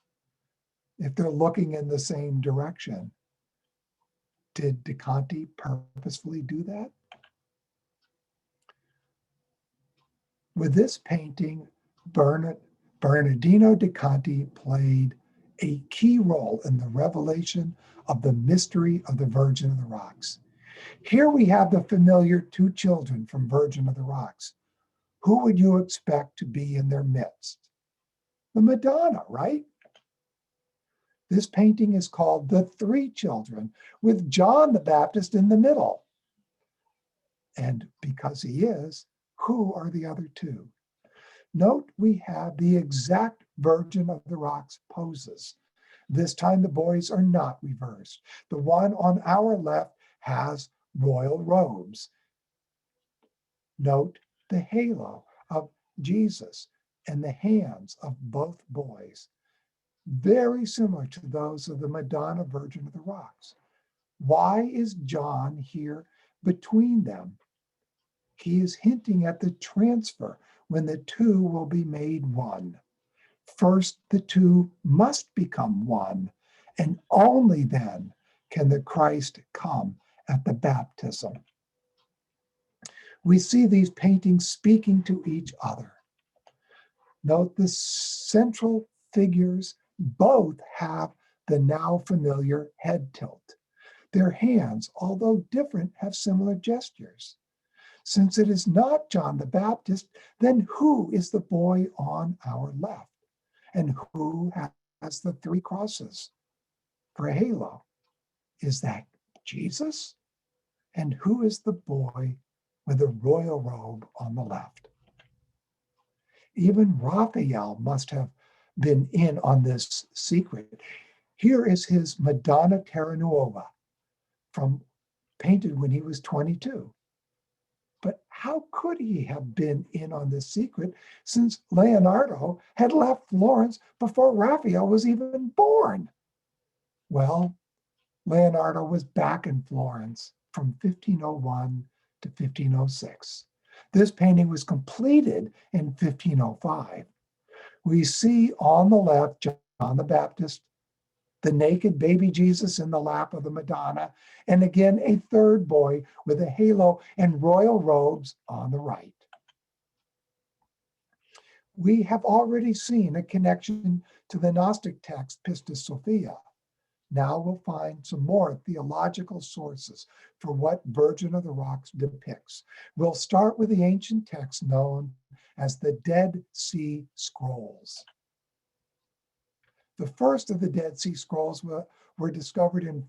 if they're looking in the same direction. Did De Conti purposefully do that? With this painting, Bernardino de Conti played a key role in the revelation of the mystery of the Virgin of the Rocks. Here we have the familiar two children from Virgin of the Rocks. Who would you expect to be in their midst? The Madonna, right? This painting is called The Three Children, with John the Baptist in the middle. And because he is, who are the other two? Note we have the exact Virgin of the Rocks poses. This time the boys are not reversed. The one on our left has royal robes. Note the halo of Jesus and the hands of both boys, very similar to those of the Madonna Virgin of the Rocks. Why is John here between them? He is hinting at the transfer when the two will be made one. First, the two must become one, and only then can the Christ come at the baptism. We see these paintings speaking to each other. Note the central figures both have the now familiar head tilt. Their hands, although different, have similar gestures. Since it is not John the Baptist, then who is the boy on our left? And who has the three crosses for a halo? Is that Jesus? And who is the boy with the royal robe on the left? Even Raphael must have been in on this secret. Here is his Madonna Terra Nuova, painted when he was 22. But how could he have been in on this secret since Leonardo had left Florence before Raphael was even born? Well, Leonardo was back in Florence from 1501 to 1506. This painting was completed in 1505. We see on the left John the Baptist, the naked baby Jesus in the lap of the Madonna, and again a third boy with a halo and royal robes on the right. We have already seen a connection to the Gnostic text Pistis Sophia. Now we'll find some more theological sources for what Virgin of the Rocks depicts. We'll start with the ancient text known as the Dead Sea Scrolls. The first of the Dead Sea Scrolls were discovered in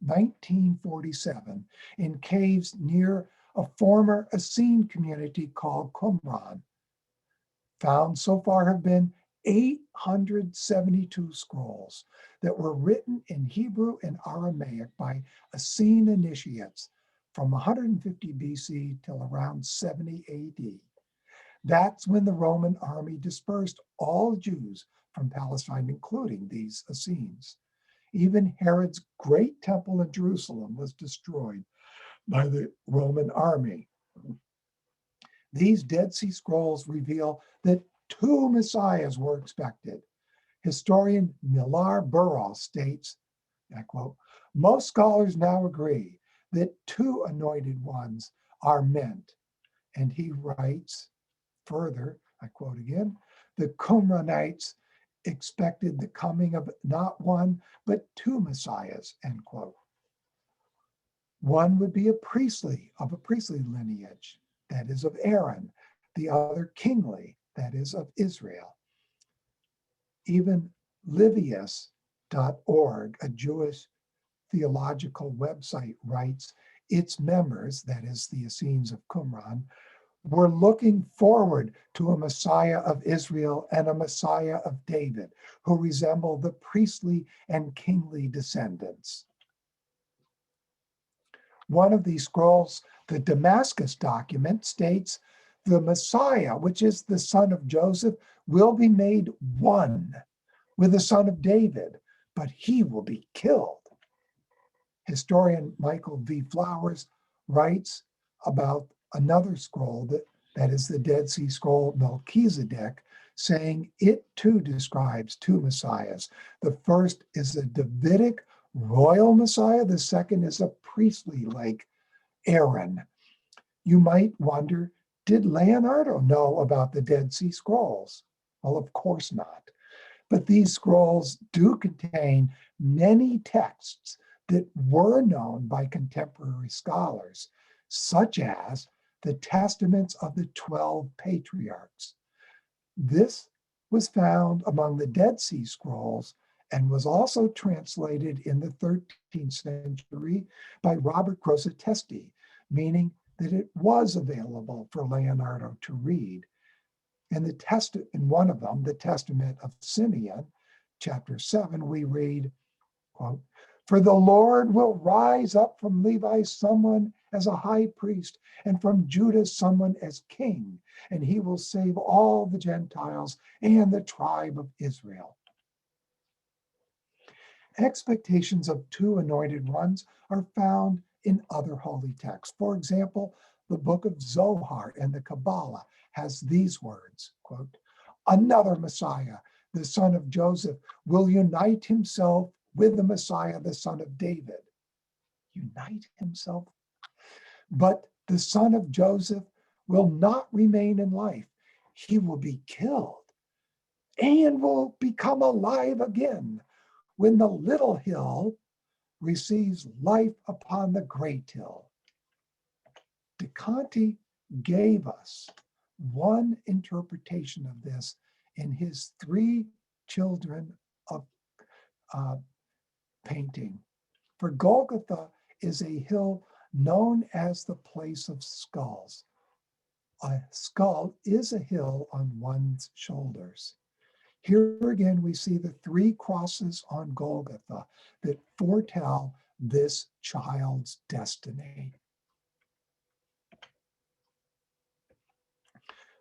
1947 in caves near a former Essene community called Qumran. Found so far have been 872 scrolls that were written in Hebrew and Aramaic by Essene initiates from 150 BC till around 70 AD. That's when the Roman army dispersed all Jews from Palestine, including these Essenes. Even Herod's great temple in Jerusalem was destroyed by the Roman army. These Dead Sea Scrolls reveal that two messiahs were expected. Historian Millar Burrell states, I quote, "Most scholars now agree that two anointed ones are meant, And he writes further, I quote again, the Qumranites expected the coming of not one, but two messiahs, end quote. One would be of a priestly lineage, that is of Aaron, the other kingly, that is of Israel. Even Livius.org, a Jewish theological website, writes its members, that is the Essenes of Qumran, were looking forward to a Messiah of Israel and a Messiah of David, who resembled the priestly and kingly descendants. One of these scrolls, the Damascus document, states the Messiah, which is the son of Joseph, will be made one with the son of David, but he will be killed. Historian Michael V. Flowers writes about another scroll that is the Dead Sea Scroll Melchizedek, saying it too describes two messiahs. The first is a Davidic royal messiah. The second is a priestly like Aaron. You might wonder, did Leonardo know about the Dead Sea Scrolls? Well, of course not. But these scrolls do contain many texts that were known by contemporary scholars, such as the testaments of the 12 patriarchs. This was found among the Dead Sea Scrolls and was also translated in the 13th century by Robert Grosseteste, meaning that it was available for Leonardo to read. In one of them, the Testament of Simeon, chapter 7, we read, quote, "For the Lord will rise up from Levi someone as a high priest, and from Judah someone as king, and he will save all the Gentiles and the tribe of Israel." Expectations of two anointed ones are found in other holy texts. For example, the book of Zohar and the Kabbalah has these words, quote, "Another Messiah, the son of Joseph, will unite himself with the Messiah, the son of David." Unite himself? "But the son of Joseph will not remain in life. He will be killed and will become alive again when the little hill receives life upon the great hill." De Conti gave us one interpretation of this in his Three Children of painting. For Golgotha is a hill known as the place of skulls. A skull is a hill on one's shoulders. Here again, we see the three crosses on Golgotha that foretell this child's destiny.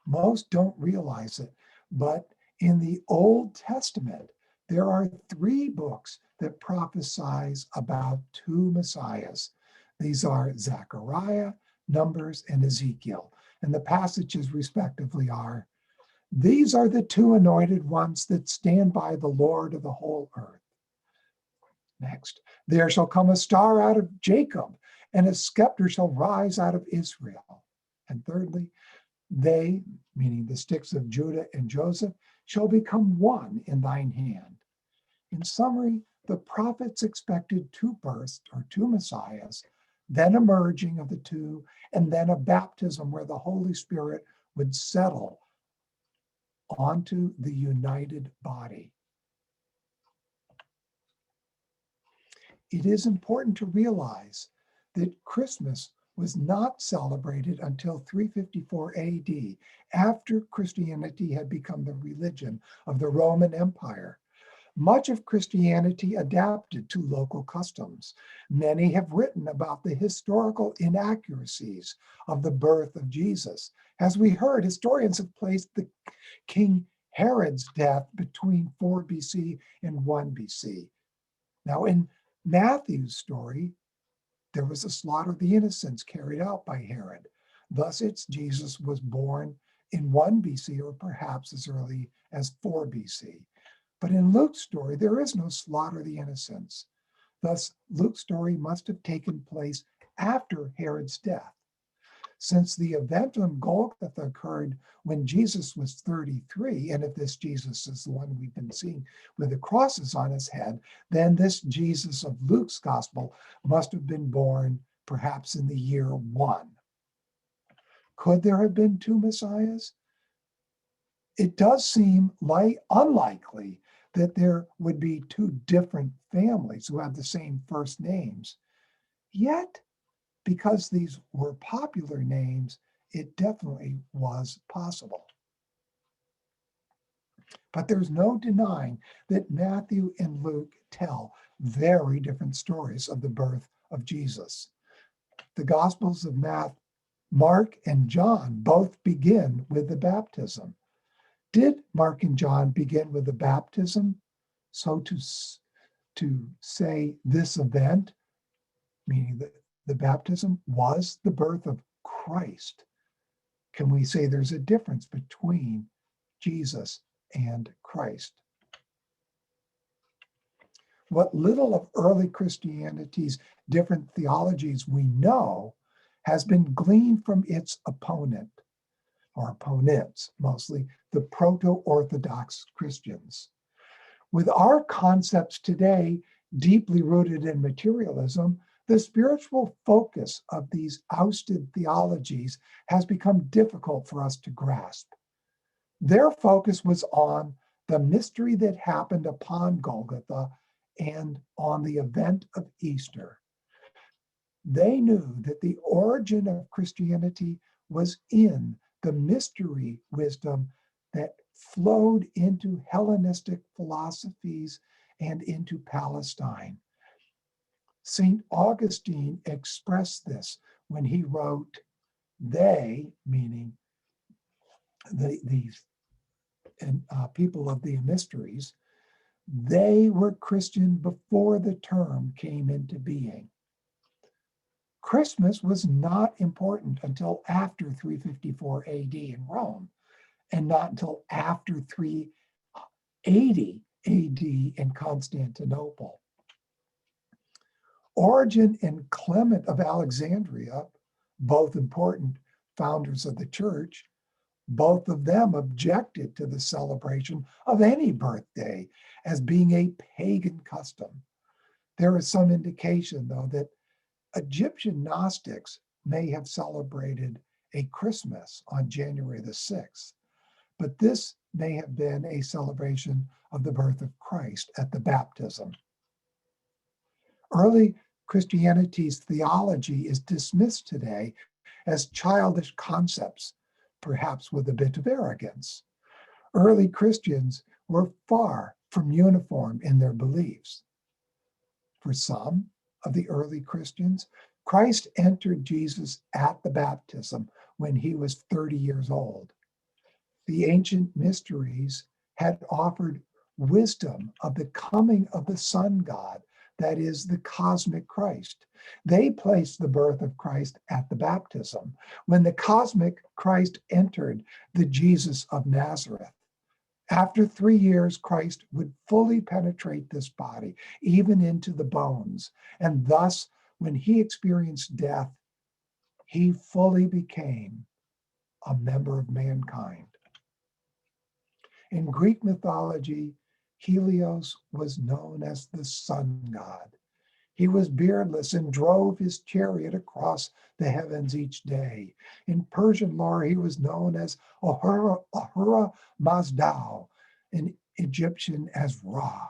Most don't realize it, but in the Old Testament, there are three books that prophesize about two messiahs. These are Zechariah, Numbers, and Ezekiel. And the passages respectively are, "These are the two anointed ones that stand by the Lord of the whole earth." Next, "There shall come a star out of Jacob, and a scepter shall rise out of Israel." And thirdly, "They," meaning the sticks of Judah and Joseph, "shall become one in thine hand." In summary, the prophets expected two births or two messiahs, then a merging of the two, and then a baptism where the Holy Spirit would settle onto the united body. It is important to realize that Christmas was not celebrated until 354 AD, after Christianity had become the religion of the Roman Empire. Much of Christianity adapted to local customs. Many have written about the historical inaccuracies of the birth of Jesus. As we heard, historians have placed the King Herod's death between 4 BC and 1 BC. Now, in Matthew's story, there was a slaughter of the innocents carried out by Herod. Thus, Jesus was born in 1 BC or perhaps as early as 4 BC. But in Luke's story, there is no slaughter of the innocents. Thus, Luke's story must have taken place after Herod's death. since the event on Golgotha occurred when Jesus was 33, and if this Jesus is the one we've been seeing with the crosses on his head, then this Jesus of Luke's gospel must have been born perhaps in the year 1. Could there have been two messiahs? It does seem unlikely that there would be two different families who have the same first names. Yet, because these were popular names, it definitely was possible. But there's no denying that Matthew and Luke tell very different stories of the birth of Jesus. The Gospels of Mark and John both begin with the baptism. Did Mark and John begin with the baptism? So to say this event, meaning that the baptism was the birth of Christ, can we say there's a difference between Jesus and Christ? What little of early Christianity's different theologies we know has been gleaned from its opponent, or opponents mostly, the proto-Orthodox Christians. With our concepts today deeply rooted in materialism, the spiritual focus of these ousted theologies has become difficult for us to grasp. Their focus was on the mystery that happened upon Golgotha and on the event of Easter. They knew that the origin of Christianity was in the mystery wisdom that flowed into Hellenistic philosophies and into Palestine. St. Augustine expressed this when he wrote, they, meaning these people of the mysteries, they were Christian before the term came into being. Christmas was not important until after 354 AD in Rome, and not until after 380 AD in Constantinople. Origen and Clement of Alexandria, both important founders of the church, both of them objected to the celebration of any birthday as being a pagan custom. There is some indication, though, that Egyptian Gnostics may have celebrated a Christmas on January the 6th, but this may have been a celebration of the birth of Christ at the baptism. Early Christianity's theology is dismissed today as childish concepts, perhaps with a bit of arrogance. Early Christians were far from uniform in their beliefs. For some of the early Christians, Christ entered Jesus at the baptism when he was 30 years old. The ancient mysteries had offered wisdom of the coming of the sun god, that is, the cosmic Christ. They placed the birth of Christ at the baptism, when the cosmic Christ entered the Jesus of Nazareth. After 3 years, Christ would fully penetrate this body, even into the bones. And thus, when he experienced death, he fully became a member of mankind. In Greek mythology, Helios was known as the sun god. He was beardless and drove his chariot across the heavens each day. In Persian lore, he was known as Ahura Mazda, in Egyptian as Ra.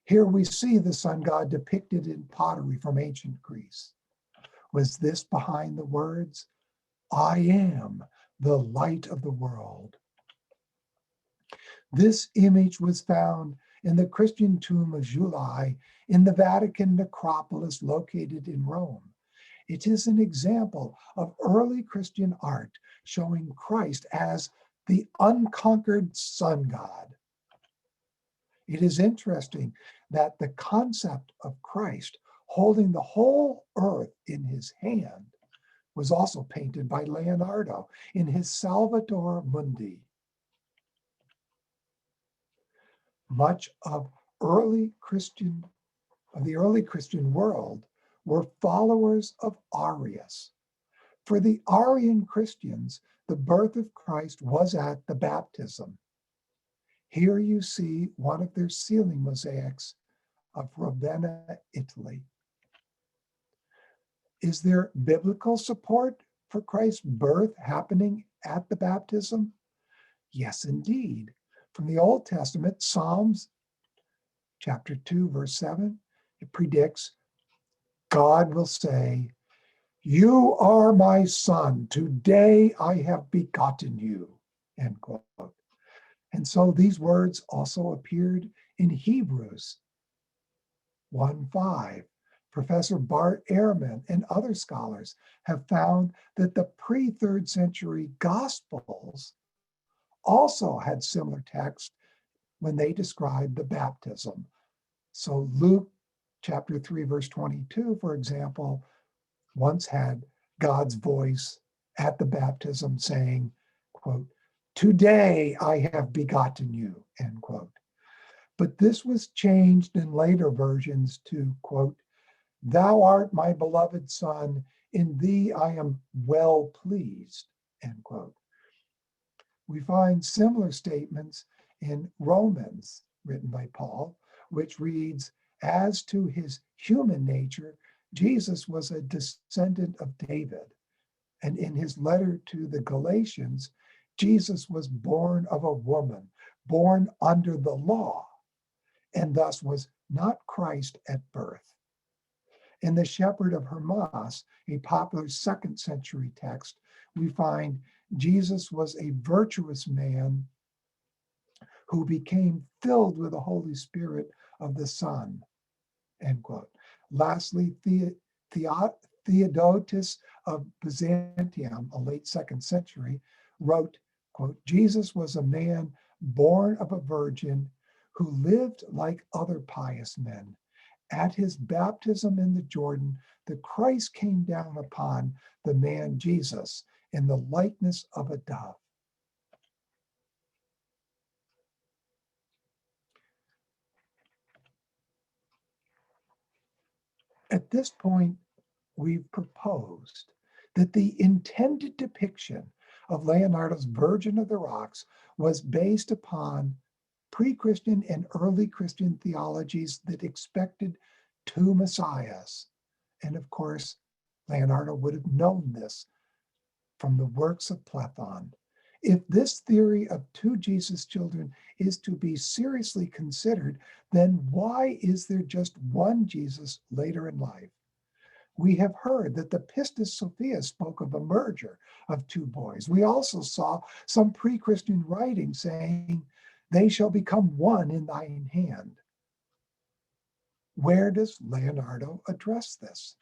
Here we see the sun god depicted in pottery from ancient Greece. Was this behind the words, "I am the light of the world"? This image was found in the Christian tomb of Julii in the Vatican necropolis located in Rome. It is an example of early Christian art showing Christ as the unconquered sun god. It is interesting that the concept of Christ holding the whole earth in his hand was also painted by Leonardo in his Salvator Mundi. Much of the early Christian world were followers of Arius. For the Arian Christians, the birth of Christ was at the baptism. Here you see one of their ceiling mosaics of Ravenna, Italy. Is there biblical support for Christ's birth happening at the baptism? Yes, indeed. From the Old Testament, Psalms chapter 2, verse 7, it predicts, God will say, "You are my son, today I have begotten you," end quote. And so these words also appeared in Hebrews 1:5. Professor Bart Ehrman and other scholars have found that the pre-3rd century Gospels also had similar text when they described the baptism. So Luke chapter 3, verse 22, for example, once had God's voice at the baptism saying, quote, "Today I have begotten you," end quote. But this was changed in later versions to, quote, "Thou art my beloved son, in thee I am well pleased," end quote. We find similar statements in Romans, written by Paul, which reads, "As to his human nature, Jesus was a descendant of David." And in his letter to the Galatians, Jesus was born of a woman, born under the law, and thus was not Christ at birth. In the Shepherd of Hermas, a popular 2nd century text, we find Jesus was a virtuous man who became filled with the Holy Spirit of the Son, end quote. Lastly, Theodotus of Byzantium, a late 2nd century, wrote, quote, "Jesus was a man born of a virgin who lived like other pious men. At his baptism in the Jordan, the Christ came down upon the man Jesus in the likeness of a dove." At this point, we've proposed that the intended depiction of Leonardo's Virgin of the Rocks was based upon pre-Christian and early Christian theologies that expected 2 messiahs. And of course, Leonardo would have known this from the works of Platon. If this theory of 2 Jesus children is to be seriously considered, then why is there just one Jesus later in life? We have heard that the Pistis Sophia spoke of a merger of 2 boys. We also saw some pre-Christian writing saying, "They shall become one in thine hand." Where does Leonardo address this?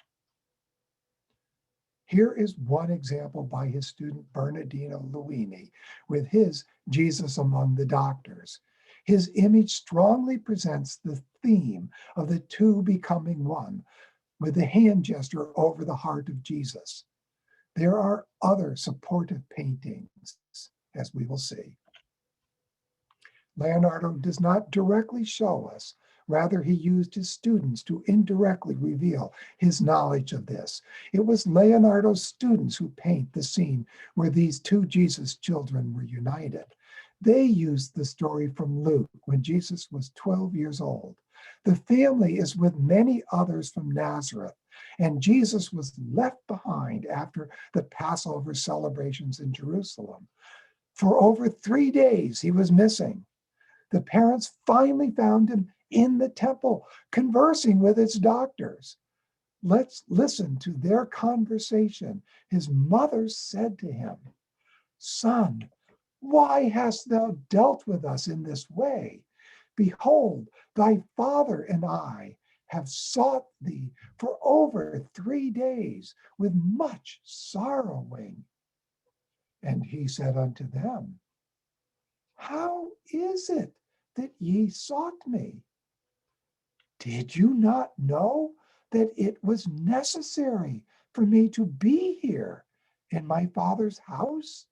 Here is one example by his student Bernardino Luini with his Jesus Among the Doctors. His image strongly presents the theme of the 2 becoming one, with the hand gesture over the heart of Jesus. There are other supportive paintings, as we will see. Leonardo does not directly show us. Rather, he used his students to indirectly reveal his knowledge of this. It was Leonardo's students who paint the scene where these 2 Jesus children were united. They used the story from Luke when Jesus was 12 years old. The family is with many others from Nazareth, and Jesus was left behind after the Passover celebrations in Jerusalem. For over 3 days, he was missing. The parents finally found him in the temple, conversing with its doctors. Let's listen to their conversation. His mother said to him, "Son, why hast thou dealt with us in this way? Behold, thy father and I have sought thee for over 3 days with much sorrowing." And he said unto them, "How is it that ye sought me? Did you not know that it was necessary for me to be here in my Father's house?"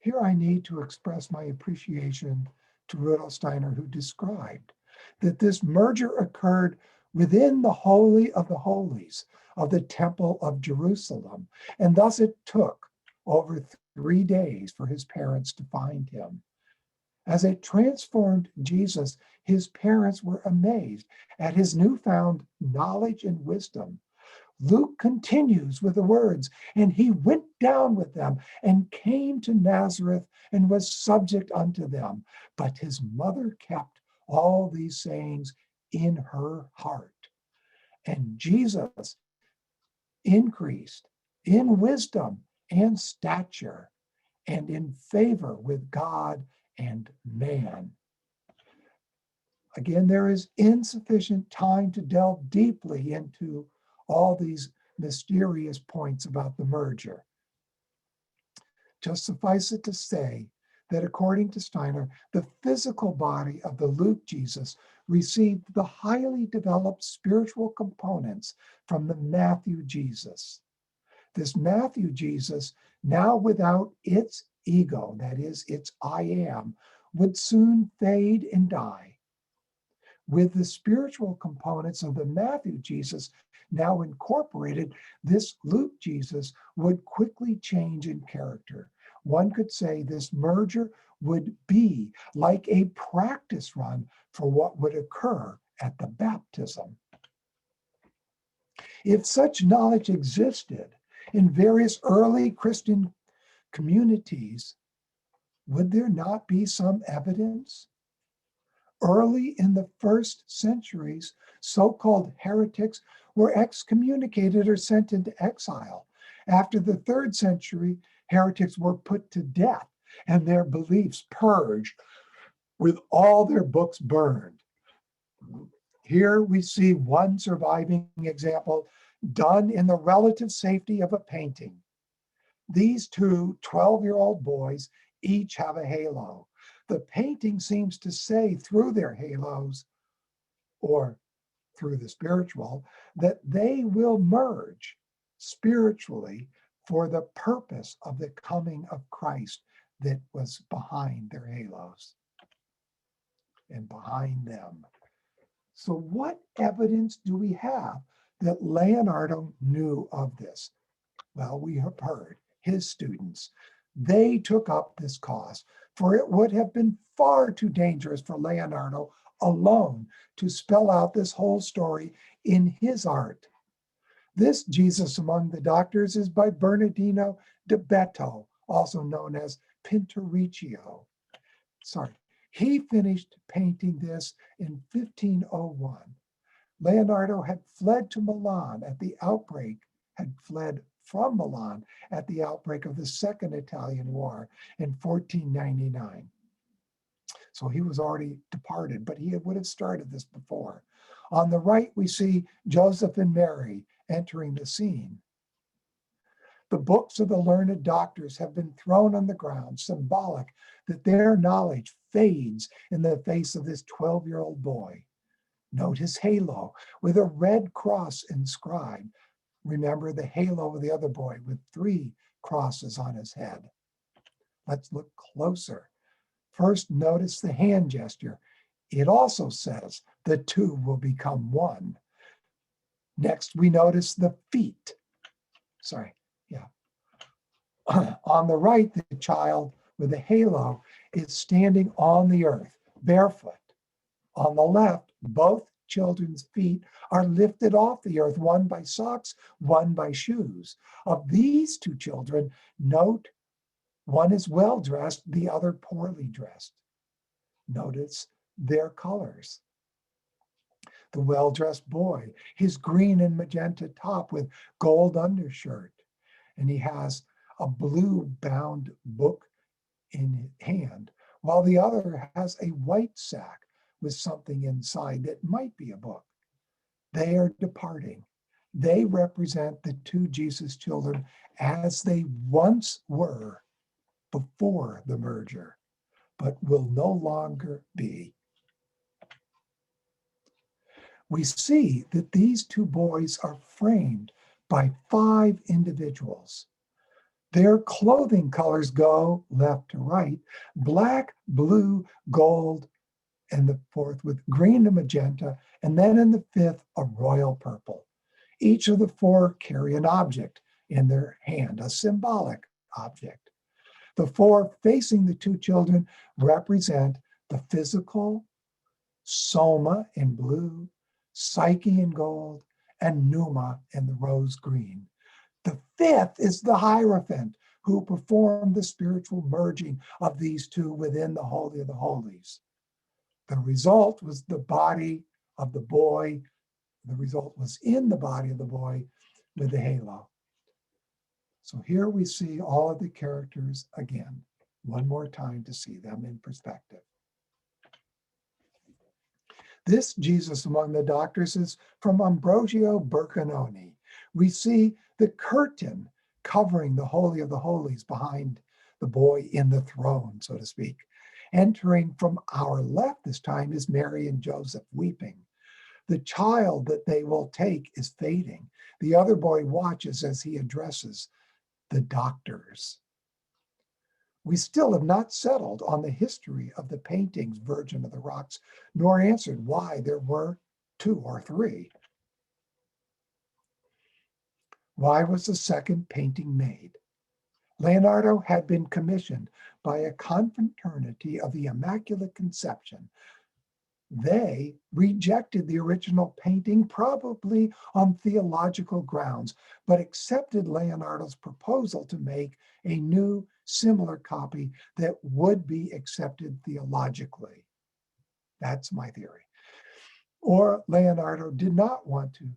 Here I need to express my appreciation to Rudolf Steiner, who described that this merger occurred within the Holy of the Holies of the Temple of Jerusalem. And thus it took over 3 days for his parents to find him. As a transformed Jesus, his parents were amazed at his newfound knowledge and wisdom. Luke continues with the words, and he went down with them and came to Nazareth and was subject unto them. But his mother kept all these sayings in her heart. And Jesus increased in wisdom and stature and in favor with God and man. Again, there is insufficient time to delve deeply into all these mysterious points about the merger. Just suffice it to say that according to Steiner, the physical body of the Luke Jesus received the highly developed spiritual components from the Matthew Jesus. This Matthew Jesus, now without its ego, that is, its I am, would soon fade and die. With the spiritual components of the Matthew Jesus now incorporated, this Luke Jesus would quickly change in character. One could say this merger would be like a practice run for what would occur at the baptism. If such knowledge existed in various early Christian communities, would there not be some evidence? Early in the first centuries, so-called heretics were excommunicated or sent into exile. After the 3rd century, heretics were put to death and their beliefs purged with all their books burned. Here we see one surviving example done in the relative safety of a painting. These two 12-year-old boys each have a halo. The painting seems to say through their halos, or through the spiritual, that they will merge spiritually for the purpose of the coming of Christ that was behind their halos and behind them. So what evidence do we have that Leonardo knew of this? Well, we have heard his students. They took up this cause, for it would have been far too dangerous for Leonardo alone to spell out this whole story in his art. This Jesus among the doctors is by Bernardino de Betto, also known as Pinturicchio. He finished painting this in 1501. Leonardo had fled to Milan at the outbreak, had fled from Milan at the outbreak of the Second Italian War in 1499. So he was already departed, but he would have started this before. On the right, we see Joseph and Mary entering the scene. The books of the learned doctors have been thrown on the ground, symbolic that their knowledge fades in the face of this 12-year-old boy. Note his halo with a red cross inscribed. Remember the halo of the other boy with 3 crosses on his head. Let's look closer. First, notice the hand gesture. It also says the 2 will become 1. Next, we notice the feet. On the right, the child with the halo is standing on the earth, barefoot. On the left, both children's feet are lifted off the earth, one by socks, one by shoes. Of these 2 children, note one is well dressed, the other poorly dressed. Notice their colors. The well-dressed boy, his green and magenta top with gold undershirt, and he has a blue bound book in hand, while the other has a white sack with something inside that might be a book. They are departing. They represent the 2 Jesus children as they once were before the merger, but will no longer be. We see that these 2 boys are framed by 5 individuals. Their clothing colors go left to right: black, blue, gold, and the fourth with green and magenta, and then in the fifth, a royal purple. Each of the four carry an object in their hand, a symbolic object. The four facing the two children represent the physical, soma in blue, psyche in gold, and pneuma in the rose green. The fifth is the Hierophant, who performed the spiritual merging of these two within the Holy of the Holies. The result was the body of the boy. The result was in the body of the boy with the halo. So here we see all of the characters again, one more time to see them in perspective. This Jesus among the doctors is from Ambrogio Bercanoni. We see the curtain covering the Holy of the Holies behind the boy in the throne, so to speak. Entering from our left this time is Mary and Joseph weeping. The child that they will take is fading. The other boy watches as he addresses the doctors. We still have not settled on the history of the paintings Virgin of the Rocks, nor answered why there were two or three. Why was the second painting made? Leonardo had been commissioned by a confraternity of the Immaculate Conception. They rejected the original painting, probably on theological grounds, but accepted Leonardo's proposal to make a new, similar copy that would be accepted theologically. That's my theory. Or Leonardo did not want to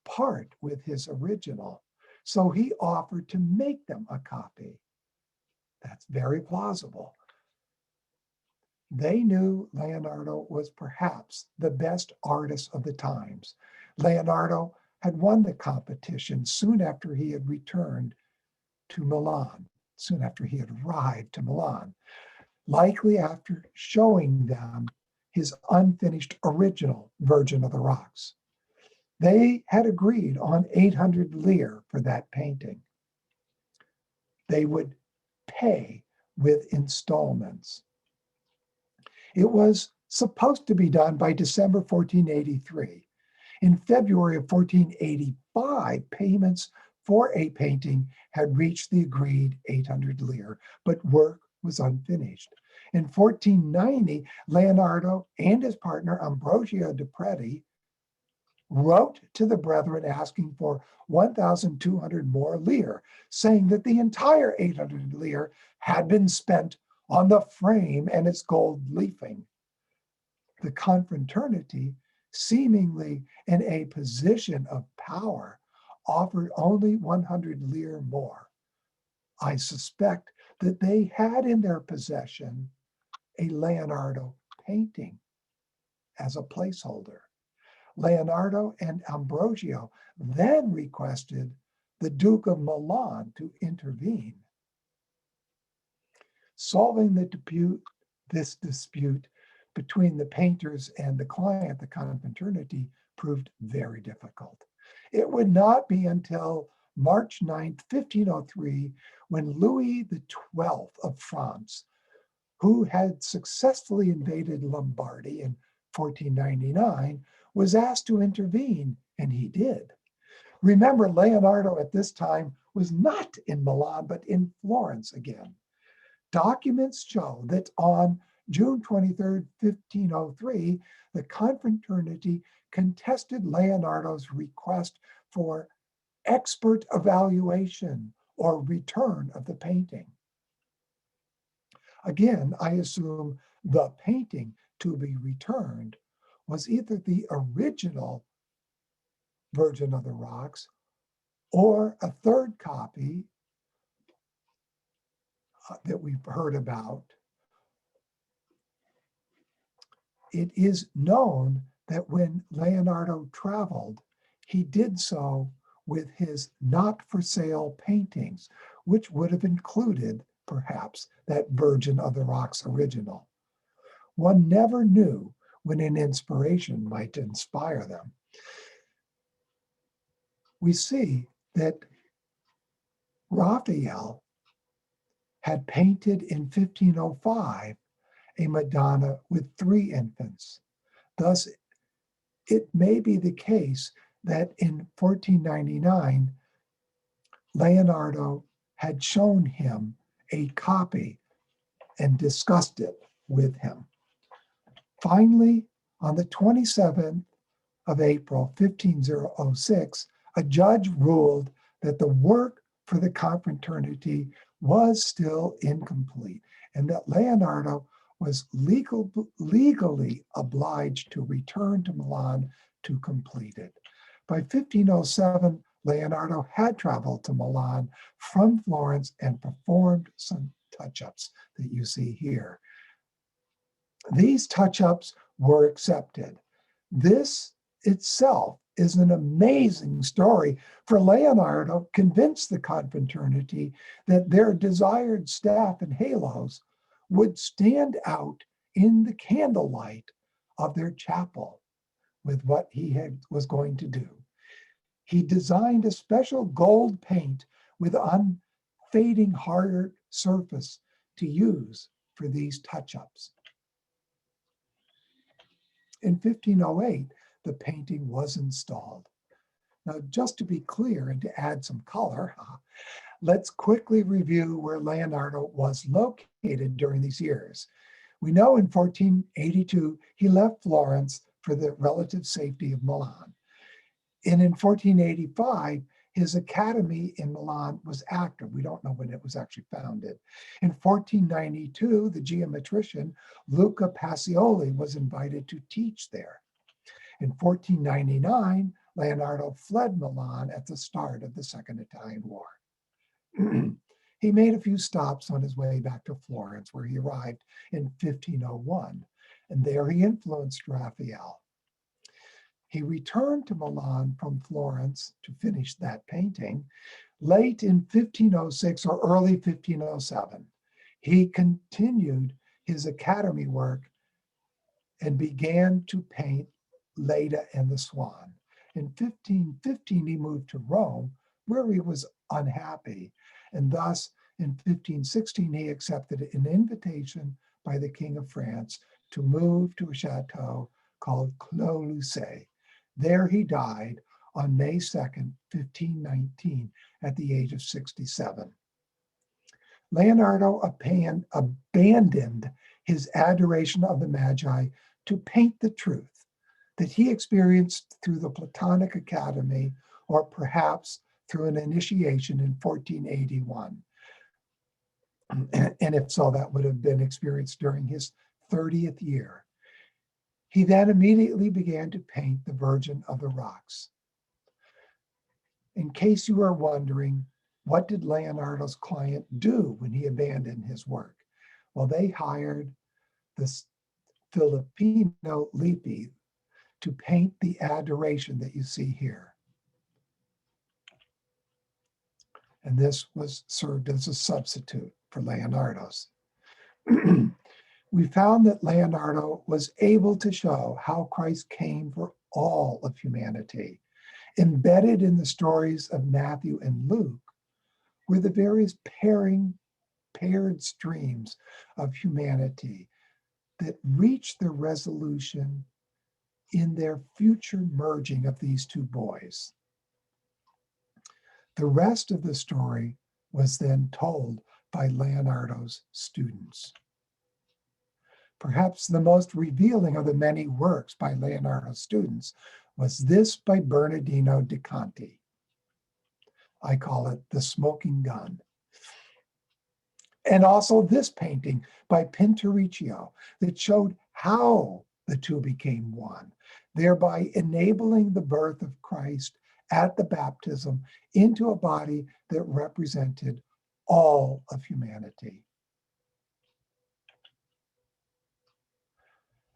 part with his original, so he offered to make them a copy. That's very plausible. They knew Leonardo was perhaps the best artist of the times. Leonardo had won the competition soon after he had returned to Milan, soon after he had arrived to Milan, likely after showing them his unfinished original Virgin of the Rocks. They had agreed on 800 lire for that painting. They would pay with installments. It was supposed to be done by December 1483. In February of 1485, payments for a painting had reached the agreed 800 lire, but work was unfinished. In 1490, Leonardo and his partner Ambrogio de Preti wrote to the brethren asking for 1,200 more lire, saying that the entire 800 lire had been spent on the frame and its gold leafing. The confraternity, seemingly in a position of power, offered only 100 lire more. I suspect that they had in their possession a Leonardo painting as a placeholder. Leonardo and Ambrogio then requested the Duke of Milan to intervene. Solving this dispute between the painters and the client, the confraternity, proved very difficult. It would not be until March 9th, 1503, when Louis XII of France, who had successfully invaded Lombardy in 1499, was asked to intervene, and he did. Remember, Leonardo at this time was not in Milan, but in Florence again. Documents show that on June 23rd, 1503, the confraternity contested Leonardo's request for expert evaluation or return of the painting. Again, I assume the painting to be returned was either the original Virgin of the Rocks or a third copy that we've heard about. It is known that when Leonardo traveled, he did so with his not for sale paintings, which would have included perhaps that Virgin of the Rocks original. One never knew when an inspiration might inspire them. We see that Raphael had painted in 1505 a Madonna with 3 infants. Thus, it may be the case that in 1499, Leonardo had shown him a copy and discussed it with him. Finally, on the 27th of April, 1506, a judge ruled that the work for the confraternity was still incomplete and that Leonardo was legally obliged to return to Milan to complete it. By 1507, Leonardo had traveled to Milan from Florence and performed some touch-ups that you see here. These touch-ups were accepted. This itself is an amazing story, for Leonardo convinced the confraternity that their desired staff and halos would stand out in the candlelight of their chapel with what he was going to do. He designed a special gold paint with unfading hard surface to use for these touch-ups. In 1508, the painting was installed. Now, just to be clear and to add some color, let's quickly review where Leonardo was located during these years. We know in 1482, he left Florence for the relative safety of Milan. And in 1485, his academy in Milan was active. We don't know when it was actually founded. In 1492, the geometrician Luca Pacioli was invited to teach there. In 1499, Leonardo fled Milan at the start of the Second Italian War. He made a few stops on his way back to Florence, where he arrived in 1501, and there he influenced Raphael. He returned to Milan from Florence to finish that painting late in 1506 or early 1507. He continued his academy work and began to paint Leda and the Swan. In 1515, he moved to Rome, where he was unhappy, and thus in 1516, he accepted an invitation by the King of France to move to a chateau called Clos Lucé. There he died on May 2nd, 1519, at the age of 67. Leonardo abandoned his adoration of the Magi to paint the truth that he experienced through the Platonic Academy, or perhaps through an initiation in 1481. And if so, that would have been experienced during his 30th year. He then immediately began to paint the Virgin of the Rocks. In case you are wondering, what did Leonardo's client do when he abandoned his work? Well, they hired this Filipino Lippi to paint the Adoration that you see here. And this was served as a substitute for Leonardo's. We found that Leonardo was able to show how Christ came for all of humanity. Embedded in the stories of Matthew and Luke were the various paired streams of humanity that reached their resolution in their future merging of these two boys. The rest of the story was then told by Leonardo's students. Perhaps the most revealing of the many works by Leonardo's students was this by Bernardino da Conti. I call it The Smoking Gun. And also this painting by Pinturicchio that showed how the two became one, thereby enabling the birth of Christ at the baptism into a body that represented all of humanity.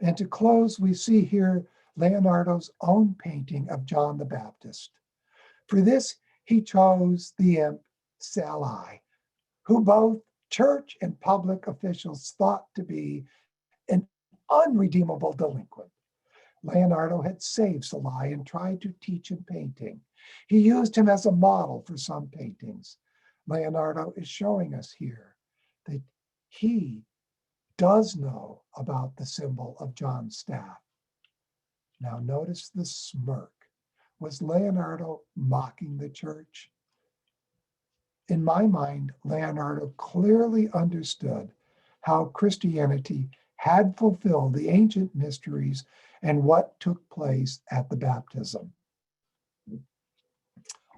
And to close, we see here Leonardo's own painting of John the Baptist. For this, he chose the imp Salai, who both church and public officials thought to be an unredeemable delinquent. Leonardo had saved Salai and tried to teach him painting. He used him as a model for some paintings. Leonardo is showing us here that he does know about the symbol of John's staff. Now notice the smirk. Was Leonardo mocking the church? In my mind, Leonardo clearly understood how Christianity had fulfilled the ancient mysteries and what took place at the baptism.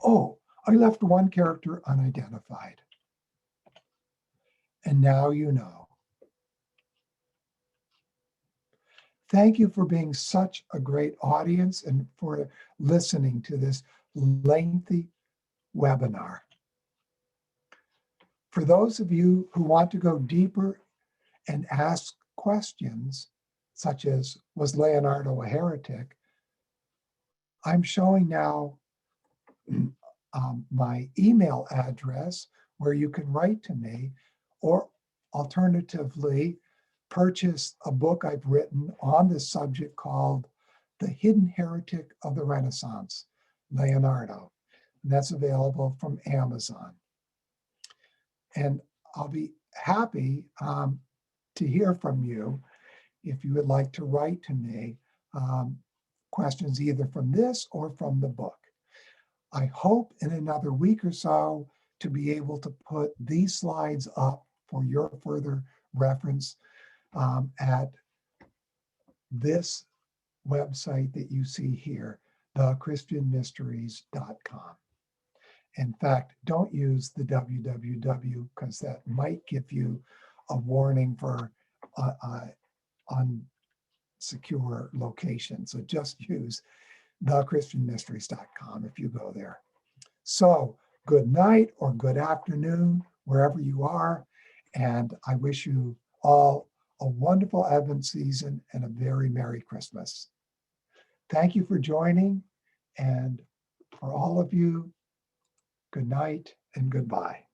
Oh, I left one character unidentified. And now you know. Thank you for being such a great audience and for listening to this lengthy webinar. For those of you who want to go deeper and ask questions, such as, was Leonardo a heretic? I'm showing now my email address where you can write to me, or alternatively, purchase a book I've written on this subject called The Hidden Heretic of the Renaissance, Leonardo. And that's available from Amazon. And I'll be happy to hear from you if you would like to write to me questions either from this or from the book. I hope in another week or so to be able to put these slides up for your further reference at this website that you see here, thechristianmysteries.com. In fact, don't use the www because that might give you a warning for unsecure location. So just use thechristianmysteries.com if you go there. So good night or good afternoon, wherever you are. And I wish you all a wonderful Advent season and a very Merry Christmas. Thank you for joining. And for all of you, good night and goodbye.